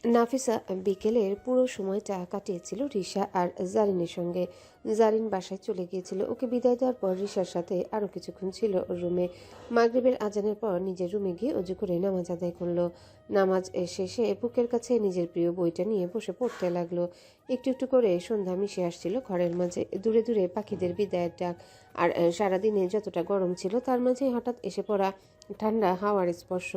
নাফিসা বিকেলের পুরো সময়টা কাটিয়েছিল রিশা আর জারিনের সঙ্গে। জারিন বাসায় চলে গিয়েছিল। ওকে বিদায় দেওয়ার পর রিশার সাথে আরও কিছুক্ষণ ছিল ওর রুমে। মাগরিবের আজানের পর নিজের রুমে গিয়ে অজু করে নামাজ আদায় করলো। নামাজ শেষে বুকের কাছে নিজের প্রিয় বইটা নিয়ে বসে পড়তে লাগলো। একটু একটু করে সন্ধ্যা মিশে আসছিল ঘরের মাঝে, দূরে দূরে পাখিদের বিদায়ের ডাক। আর সারাদিনে যতটা গরম ছিল তার মাঝে হঠাৎ এসে পড়া ঠান্ডা হাওয়ার স্পর্শ।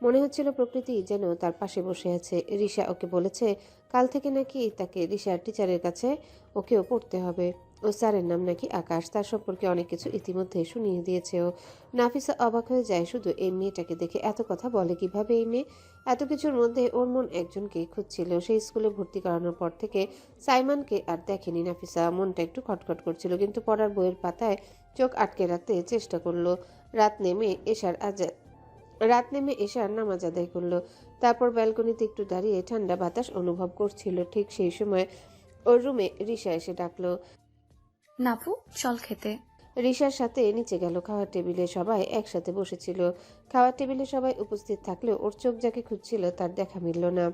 মনে হচ্ছিল প্রকৃতি যেন তার পাশে বসে আছে। রিশা ওকে বলেছে কাল থেকে নাকি তাকে রিশার টিচারের কাছে ওকেও পড়তে হবে। ও স্যারের নাম নাকি আকাশ। তার সম্পর্কে অনেক কিছু ইতিমধ্যে শুনিয়ে দিয়েছে ও। নাফিসা অবাক হয়ে যায় শুধু এই মেয়েটাকে দেখে। এত কথা বলে কিভাবে এই মেয়ে? এত কিছুর মধ্যে ওর মন একজনকেই খুঁজছিল। সেই স্কুলে ভর্তি করানোর পর থেকে সাইমনকে আর দেখেনি নাফিসা। মনটা একটু খটখট করছিল, কিন্তু পড়ার বইয়ের পাতায় চোখ আটকে রাখতে চেষ্টা করলো। রাত নেমে এশার আজান রাত নেমে এশার নামাজ আদায় করলো। তারপর ব্যালকনিতে একটু দাঁড়িয়ে ঠান্ডা বাতাস অনুভব করছিল। ঠিক সেই সময় ওর রুমে রিশা এসে ডাকলো। নাপু, চল খেতে। রিশার সাথে নিচে গেল। খাওয়ার টেবিলে সবাই একসাথে বসেছিল। খাওয়ার টেবিলে সবাই উপস্থিত থাকলেও ওর চোখ যাকে খুঁজছিল তার দেখা মিলল না।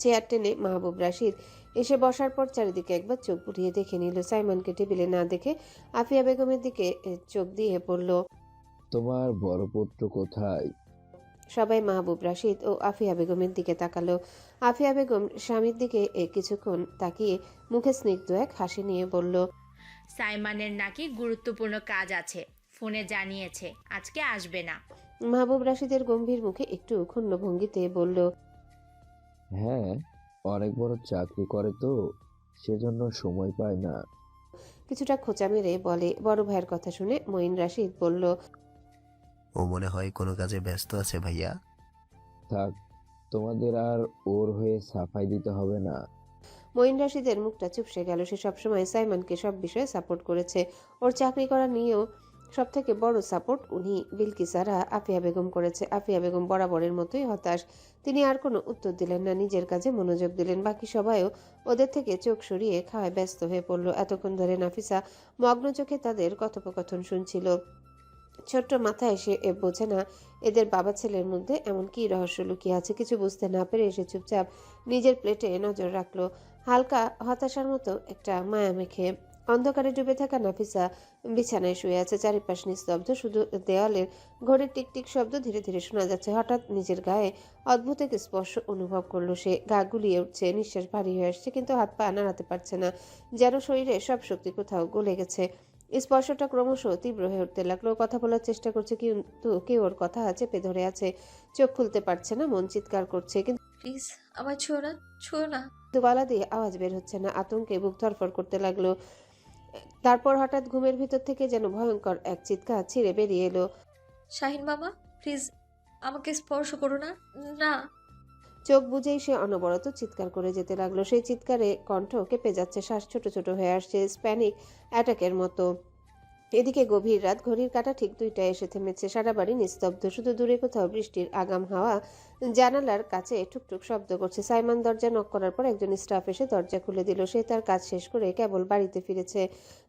চেয়ার টেনে মাহবুব রাশিদ এসে বসার পর চারিদিকে একবার চোখ বুলিয়ে দেখে নিল। সাইমনকে টেবিলে না দেখে আফিয়া বেগমের দিকে চোখ দিয়ে পড়ল। তোমার বড় পুত্র কোথায়? সবাই মাহবুব রাশিদ ও আফিয়া বেগমের দিকে তাকালো। আফিয়া বেগম স্বামীর দিকে কিছুক্ষণ তাকিয়ে মুখে স্নিগ্ধ এক হাসি নিয়ে বলল, সাইমনের নাকি গুরুত্বপূর্ণ কাজ আছে, ফোনে জানিয়েছে আজকে আসবে না। মাহবুব রাশিদের গম্ভীর মুখে একটু ক্ষুণ্ণ ভঙ্গিতে বলল, হ্যাঁ, অনেক বড় চাকরি করে তো, সেজন্য সময় পায় না। কিছুটা খোঁচা মেরে বলে। বড় ভাইয়ের কথা শুনে মঈন রাশিদ বলল, ও মনে হয় কোনো কাজে ব্যস্ত আছে ভাইয়া। থাক, তোমাদের আর ওর হয়ে সাফাই দিতে হবে না। মঈন রাশিদের মুখটা চুপসে গেল। সে সবসময় সাইমনকে সব বিষয়ে সাপোর্ট করেছে। ওর চাকরি করা নিয়েও সব থেকে বড় সাপোর্ট উনি বিলকিসারা আফিয়া বেগম করেছে। আফিয়া বেগম বরাবরের মতোই হতাশ। তিনি আর কোনো উত্তর দিলেন না, নিজের কাজে মনোযোগ দিলেন। বাকি সবাইও ওদের থেকে চোখ সরিয়ে খাওয়ায় ব্যস্ত হয়ে পড়ল। এতক্ষণ ধরে নাফিসা মগ্ন চোখে তাদের কথোপকথন শুনছিল। ছোট্ট মাথায় সে বোঝে না এদের বাবা ছেলের মধ্যে এমন কি রহস্য লুকিয়ে আছে। কিছু বুঝতে না পেরে সে চুপচাপ নিজের প্লেটে নজর রাখলো। হালকা হতাশার মতো একটা মায়া মেখে অন্ধকারে ডুবে থাকা নাফিসা বিছানায় শুয়ে আছে। চারিপাশ নিস্তব্ধ, শুধু দেওয়ালের ঘড়ির টিকটিক শব্দ ধীরে ধীরে শোনা যাচ্ছে। হঠাৎ নিজের গায়ে অদ্ভুত এক স্পর্শ অনুভব করলো সে। গা গুলিয়ে উঠছে, নিঃশ্বাস ভারী হয়ে আসছে, কিন্তু হাত পা নাড়াতে পারছে না। যেন শরীরে সব শক্তি কোথাও গলে গেছে। স্পর্শটা ক্রমশ তীব্র হয়ে উঠতে লাগলো। কথা বলার চেষ্টা করছে, কিন্তু কেউ ওর কথা চেপে ধরে আছে। চোখ খুলতে পারছে না, মন চিৎকার করছে, কিন্তু প্লিজ আমার ছুঁয়ো না, ছুঁয়ো না। গলা দিয়ে আওয়াজ বের হচ্ছে না। আতঙ্কে বুক ধড়ফড় করতে লাগলো। তারপর হঠাৎ ঘুমের ভিতর থেকে যেন ভয়ঙ্কর এক চিৎকার ছিঁড়ে বেরিয়ে এলো। শাহিন মামা, প্লিজ আমাকে স্পর্শ করো না। না। চোখ বুজেই সে অনবরত চিৎকার করে যেতে লাগলো। সেই চিৎকারে কণ্ঠ কেঁপে যাচ্ছে, শ্বাস ছোট ছোট হয়ে আসছে, স্প্যানিক অ্যাটাকের মতো। এদিকে গভীর রাত, ঘড়ির কাঁটা ঠিক 2টায় এসে থেমেছে। সারা বাড়ি নিস্তব্ধ, শুধু দূরে কোথাও বৃষ্টির আগাম হাওয়া জানালার কাছে টুকটুক শব্দ করছে। সাইমন দরজা নক করার পর একজন স্টাফ এসে দরজা খুলে দিল। সে তার কাজ শেষ করে কেবল বাড়িতে ফিরেছে।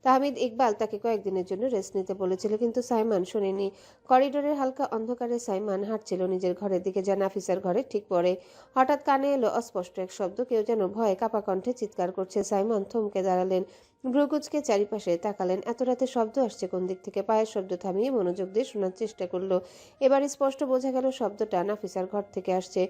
তাহমিদ ইকবাল তাকে কয়েকদিনের জন্য রেস্ট নিতে বলেছিল, কিন্তু সাইমন শোনেনি। করিডোরের হালকা অন্ধকারে সাইমন হাঁটছিল নিজের ঘরের দিকে, যা নাফিসার ঘরে ঠিক পড়ে। হঠাৎ কানে এলো অস্পষ্ট এক শব্দ। কেউ যেন ভয়ে কাপা কণ্ঠে চিৎকার করছে। সাইমন থমকে দাঁড়ালেন, ভ্রুকুচকে চারিপাশে তাকালেন। এত রাতে শব্দ আসছে কোন দিক থেকে? পায়ের শব্দ থামিয়ে মনোযোগ দিয়ে শোনার চেষ্টা করলো। এবার স্পষ্ট বোঝা গেল শব্দটা নাফিসার ঘর থেকে আসছে।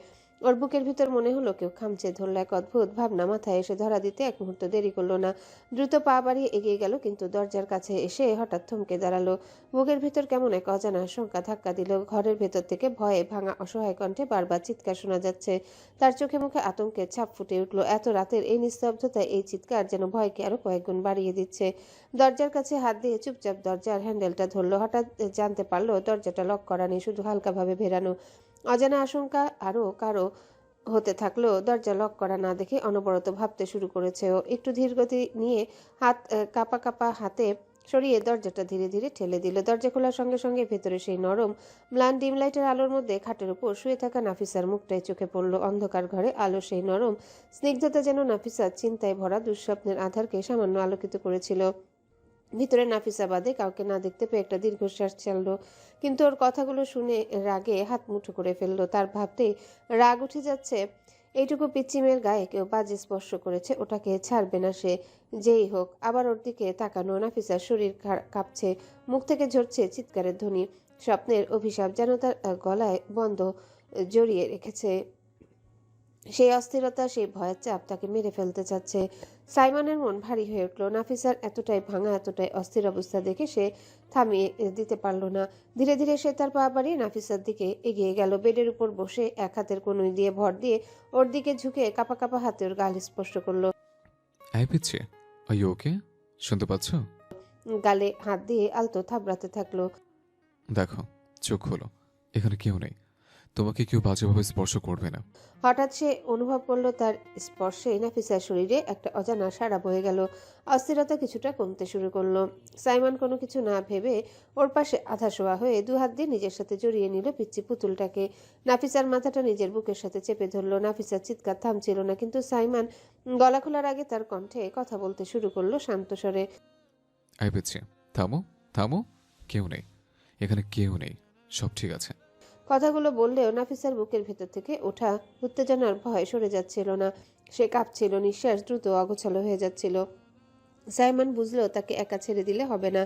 ওর বুকের ভিতর মনে হলো কেউ খামচে ধরল। এক অদ্ভুত ভাবনা মাথায় এসে ধরা দিতে এক মুহূর্ত দেরি করলো না। দ্রুত পা বাড়িয়ে এগিয়ে গেল, কিন্তু দরজার কাছে এসে হঠাৎ থমকে দাঁড়ালো। বুকের ভিতর কেমন এক অজানা আশঙ্কা ধাক্কা দিল। ঘরের ভেতর থেকে ভয়ে ভাঙা অসহায় কণ্ঠে বারবার চিৎকার শোনা যাচ্ছে। তার চোখে মুখে আতঙ্কের ছাপ ফুটে উঠল। এত রাতের এই নিস্তব্ধতায় এই চিৎকার যেন ভয়কে আরো কয়েক গুণ বাড়িয়ে দিচ্ছে। দরজার কাছে হাত দিয়ে চুপচাপ দরজার হ্যান্ডেলটা ধরলো। হঠাৎ জানতে পারলো দরজাটা লক করা নেই, শুধু হালকাভাবে ভেরানো। অজানা আশঙ্কা আরো কারো হতে থাকলো। দরজা লক করা না দেখে অনবরত ভাবতে শুরু করেছে ও। একটু ধীরগতি নিয়ে হাত কাপা কাপা হাতে সরিয়ে দরজাটা ধীরে ধীরে ঠেলে দিল। দরজা খোলার সঙ্গে সঙ্গে ভেতরে সেই নরম ম্লান ডিম লাইটের আলোর মধ্যে খাটের উপর শুয়ে থাকা নাফিসার মুখটাই চোখে পড়ল। অন্ধকার ঘরে আলো সেই নরম স্নিগ্ধতা যেন নাফিসার চিন্তায় ভরা দুঃস্বপ্নের আধারকে সামান্য আলোকিত করেছিল। ভিতরে নাফিসা বাদে কাউকে না দেখতে পেয়ে একটা দীর্ঘশ্বাস ছাড়লো, কিন্তু ওর কথাগুলো শুনে রাগে হাত মুঠো করে ফেললো। তার ভাবতেই রাগ উঠে যাচ্ছে, এইটুকু পিচ্চি মেয়ের গায়ে কেউ বাজে স্পর্শ করেছে, ওটাকে ছাড়বে না সে, যেই হোক। আবার ওর দিকে তাকানো, নাফিসার শরীর কাঁপছে, মুখ থেকে ঝরছে চিৎকারের ধ্বনি। স্বপ্নের অভিশাপ যেন তার গলায় বন্ধ জড়িয়ে রেখেছে। সেই অস্থিরতা, সেই ভয়ের চাপ তাকে মেরে ফেলতে চাচ্ছে। সাইমনের মন ভারী হয়ে উঠল। নাফিসার এতটাই ভাঙা, এতটাই অস্থির অবস্থা দেখে সে থামিয়ে দিতে পারল না। ধীরে ধীরে সে তার পা বাড়িয়ে নাফিসার দিকে এগিয়ে গেল। বেডের উপর বসে এক হাতের কনুই দিয়ে ভর দিয়ে ওর দিকে ঝুঁকে কাঁপা কাঁপা হাতে ওর গাল স্পর্শ করলো। এই পিচ্ছি, আর ইউ ওকে? শুনতে পাচ্ছ? গালে হাত দিয়ে আলতো থাবড়াতে থাকলো। দেখো, চোখ হলো, এখানে কেউ নেই, তোমাকে কেউ বাজেভাবে স্পর্শ করবে না। হঠাৎ সে অনুভব করলো তার স্পর্শে নাফিসার শরীরে একটা অজানা সাড়া বয়ে গেল। অস্থিরতা কিছুটা কমতে শুরু করলো। সাইমন কোনো কিছু না ভেবে ওর পাশে আধা শোয়া হয়ে দু হাত দিয়ে নিজের সাথে জড়িয়ে নিল পিচ্চি পুতুলটাকে। নাফিসার মাথাটা নিজের বুকের সাথে চেপে ধরলো। নাফিসার চিৎকার থামছিল না, কিন্তু সাইমন গলা খোলার আগে তার কণ্ঠে কথা বলতে শুরু করলো শান্ত স্বরে। এই পিচ্ছি, থামো, থামো, কেউ নেই, এখানে কেউ নেই, সব ঠিক আছে। কথাগুলো বললেও নাফিসার বুকের ভেতর থেকে ওঠা উত্তেজনার ভয় সরে যাচ্ছিল না। সে কাঁপছিল, নিঃশ্বাস দ্রুত অগোছালো হয়ে যাচ্ছিল। সাইমন বুঝলো তাকে একা ছেড়ে দিলে হবে না।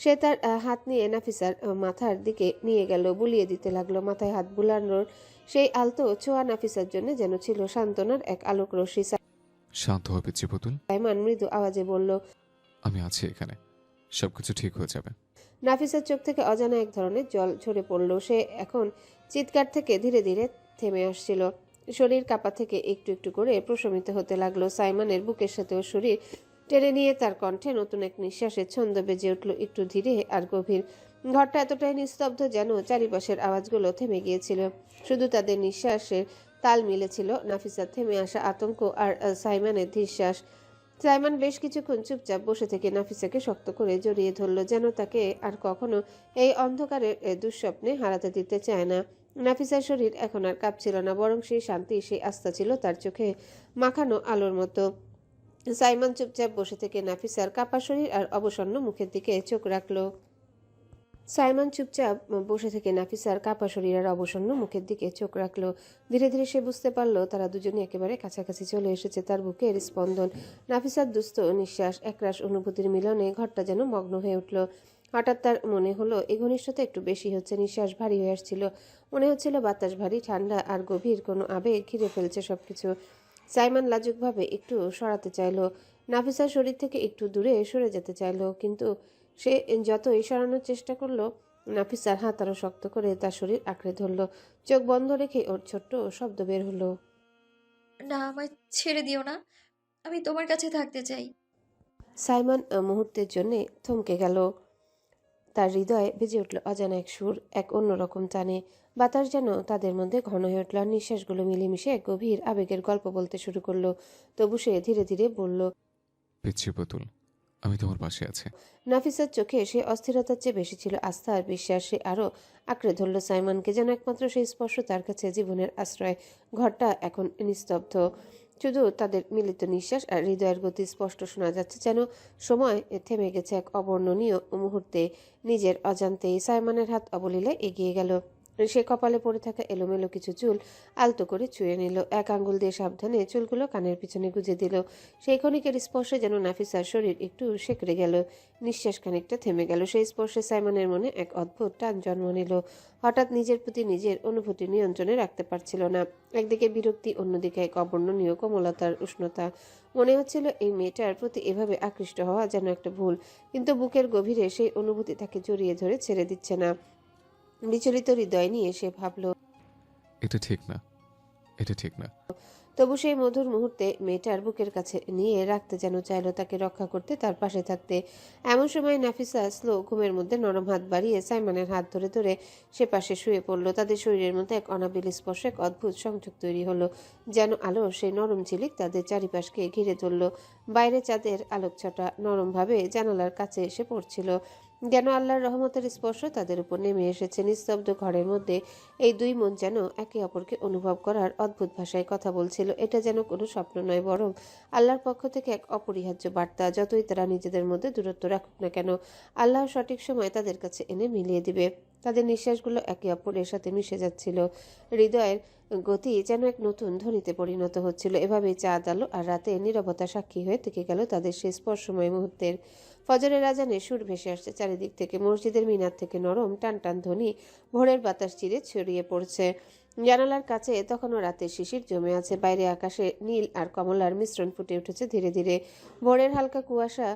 সে তার হাত নিয়ে নাফিসার মাথার দিকে নিয়ে গেল, বুলিয়ে দিতে লাগলো। মাথায় হাত বুলানোর সেই আলতো ছোঁয়া নাফিসার জন্য যেন ছিল সান্ত্বনার এক আলোক রশ্মি। শান্ত হয়ে পিচ্ছি পুতুল, সাইমন মৃদু আওয়াজে বলল, আমি আছি এখানে, সবকিছু ঠিক হয়ে যাবে। নাফিসার চোখ থেকে অজানা এক ধরনের জল ঝরে পড়ল। সে এখন চিৎকার থেকে ধীরে ধীরে থেমে আসছিল। শরীর কাঁপা থেকে একটু একটু করে প্রশমিত হতে লাগলো। সাইমনের বুকের সাথে ওর শরীর টেনে নিয়ে তার কণ্ঠে নতুন এক নিঃশ্বাসের ছন্দ বেজে উঠল, একটু ধীরে আর গভীর। ঘরটা এতটাই নিস্তব্ধ যেন চারিপাশের আওয়াজগুলো থেমে গিয়েছিল। শুধু তাদের নিঃশ্বাসের তাল মিলেছিল, নাফিসার থেমে আসা আতঙ্ক আর সাইমনের ধীরশ্বাস। সাইমন বেশ কিছুক্ষণ চুপচাপ বসে থেকে নাফিসাকে শক্ত করে জড়িয়ে ধরল, যেন তাকে আর কখনো এই অন্ধকারের দুঃস্বপ্নে হারাতে দিতে চায় না। নাফিসার শরীর এখন আর কাঁপছিল না, বরং সেই শান্তি, সেই আস্থা ছিল তার চোখে মাখানো আলোর মতো। সাইমন চুপচাপ বসে থেকে নাফিসার কাঁপা শরীর আর অবসন্ন মুখের দিকে চোখ রাখল। সাইমন চুপচাপ বসে থেকে নাফিসার কাঁপা শরীর আর অবসন্ন মুখের দিকে চোখ রাখলো। ধীরে ধীরে সে বুঝতে পারলো তারা দুজনে একেবারে কাছাকাছি চলে এসেছে। তার বুকের স্পন্দন, নাফিসার দুস্থ নিঃশ্বাস, একরাশ অনুভূতির মিলনে ঘরটা যেন মগ্ন হয়ে উঠল। হঠাৎ তার মনে হলো এই ঘনিষ্ঠতা একটু বেশি হচ্ছে। নিঃশ্বাস ভারী হয়ে আসছিল, মনে হচ্ছিল বাতাস ভারী, ঠান্ডা আর গভীর কোনো আবেগ ঘিরে ফেলছে সবকিছু। সাইমন লাজুকভাবে একটু সরাতে চাইলো, নাফিসার শরীর থেকে একটু দূরে সরে যেতে চাইলো, কিন্তু সে যতই সরানোর চেষ্টা করলো, নাফিসার হাত আরো শক্ত করে তার শরীর আঁকড়ে ধরল। চোখ বন্ধ রেখে ওর ছোট্ট শব্দ বের হলো, না, আমায় ছেড়ে দিও না, আমি তোমার কাছে থাকতে চাই। সাইমন মুহূর্তের জন্য থমকে গেল। তার হৃদয়ে বেজে উঠল অজানা এক সুর, এক অন্যরকম টানে। বাতাস যেন তাদের মধ্যে ঘন হয়ে উঠল, আর নিঃশ্বাসগুলো মিলেমিশে এক গভীর আবেগের গল্প বলতে শুরু করলো। তবু সে ধীরে ধীরে বলল, পিচ্ছি পুতুল, আমি তোমার পাশে আছি। নাফিসার চোখে সে অস্থিরতার চেয়ে বেশি ছিল আস্থা আর বিশ্বাস। সে আরো আঁকড়ে ধরল সাইমনকে, যেন একমাত্র সেই স্পর্শ তার কাছে জীবনের আশ্রয়। ঘরটা এখন নিস্তব্ধ, শুধু তাদের মিলিত নিঃশ্বাস আর হৃদয়ের গতি স্পষ্ট শোনা যাচ্ছে, যেন সময় থেমে গেছে এক অবর্ণনীয় মুহূর্তে। নিজের অজান্তেই সাইমনের হাত অবলীলে এগিয়ে গেল। সে কপালে পড়ে থাকা এলোমেলো কিছু চুল আলতো করে ছুঁয়ে নিল, এক আঙ্গুল দিয়ে সাবধানে চুলগুলো কানের পিছনে গুজে দিল। সেই ক্ষণিকের স্পর্শে যেন নাফিসার শরীর একটু সেঁকড়ে গেল, নিঃশ্বাস খানিকটা থেমে গেল। সেই স্পর্শে সাইমনের মনে এক অদ্ভুত টান জন্ম নিল। হঠাৎ নিজের প্রতি নিজের অনুভূতি নিয়ন্ত্রণে রাখতে পারছিল না। একদিকে বিরক্তি, অন্যদিকে এক অবর্ণনীয় কোমলতার উষ্ণতা। মনে হচ্ছিল এই মেয়েটার প্রতি এভাবে আকৃষ্ট হওয়া যেন একটা ভুল, কিন্তু বুকের গভীরে সেই অনুভূতি তাকে জড়িয়ে ধরে ছেড়ে দিচ্ছে না। বিচলিত হৃদয় নিয়ে সে ভাবল, এটা ঠিক না, এটা ঠিক না। তবু সেই মধুর মুহূর্তে মেয়েটার বুকের কাছে নিয়ে রাখতে যেন চাইলো, তাকে রক্ষা করতে, তার পাশে থাকতে। এমন সময় নাফিসা স্লো ঘুমের মধ্যে নরম হাত বাড়িয়ে সাইমনের হাত ধরে ধরে সে পাশে শুয়ে পড়ল। তাদের শরীরের মধ্যে এক অনাবিল স্পর্শ, এক অদ্ভুত সংযোগ তৈরি হলো, যেন আলোর সেই নরম ঝিলিক তাদের চারিপাশকে ঘিরে ধরল। বাইরে চাঁদের আলোকছটা নরমভাবে জানালার কাছে এসে পড়ছিল। যেন আল্লাহর রহমতের স্পর্শ তাদের উপর নেমে এসেছে। নিস্তব্ধ ঘরের মধ্যে এই দুই মন যেন একে অপরকে অনুভব করার অদ্ভুত ভাষায় কথা বলছিল। এটা যেন কোনো স্বপ্ন নয়, বরং আল্লাহর পক্ষ থেকে এক অপরিহার্য বার্তা। যতই তারা নিজেদের মধ্যে দূরত্ব রাখুক না কেন, আল্লাহ সঠিক সময় তাদের কাছে এনে মিলিয়ে দিবে। তাদের নিঃশ্বাসগুলো একে অপরের সাথে মিশে যাচ্ছিল। হৃদয়ের গতি যেন এক নতুন ধ্বনিতে পরিণত হচ্ছিল। এভাবেই চাঁদ আলো আর রাতে নীরবতা সাক্ষী হয়ে থেকে গেল তাদের সেই স্পর্শময় মুহূর্তের। ফজরের আজানে সুর ভেসে আসছে চারিদিক থেকে। মসজিদের মিনার থেকে নরম টান টান ধ্বনি ভোরের বাতাস চিরে ছড়িয়ে পড়ছে। জানালার কাছে তখনও রাতের শিশির জমে আছে। বাইরে আকাশে নীল আর কমলার মিশ্রণ ফুটে উঠেছে ধীরে ধীরে। ভোরের হালকা কুয়াশা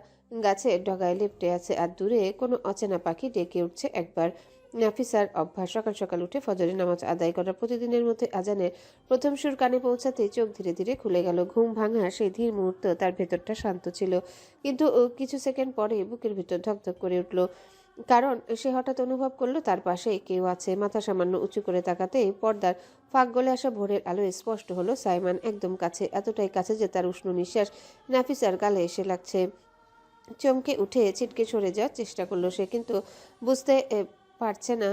গাছের ডগায় লেপ্টে আছে, আর দূরে কোনো অচেনা পাখি ডেকে উঠছে একবার। নাফিসার অভ্যাস সকাল সকাল উঠে ফজরের নামাজ আদায় করা। প্রতিদিনের মধ্যে আজানের প্রথম সুর কানে পৌঁছাতেই চোখ ধীরে ধীরে খুলে গেল। ঘুম ভাঙা সেই ধীর মুহূর্ত তার ভেতরটা শান্ত ছিল, কিন্তু কিছু সেকেন্ড পরে বুকের ভিতর ধকধক করে উঠল। কারণ সে হঠাৎ অনুভব করলো তার পাশে কেউ আছে। মাথা সামান্য উঁচু করে তাকাতেই পর্দার ফাঁক গলে আসা ভোরের আলো স্পষ্ট হলো। সাইমান একদম কাছে, এতটাই কাছে যে তার উষ্ণ নিঃশ্বাস নাফিসার গালে এসে লাগছে। চমকে উঠে ছিটকে সরে যাওয়ার চেষ্টা করলো সে, বুঝতে পারছে না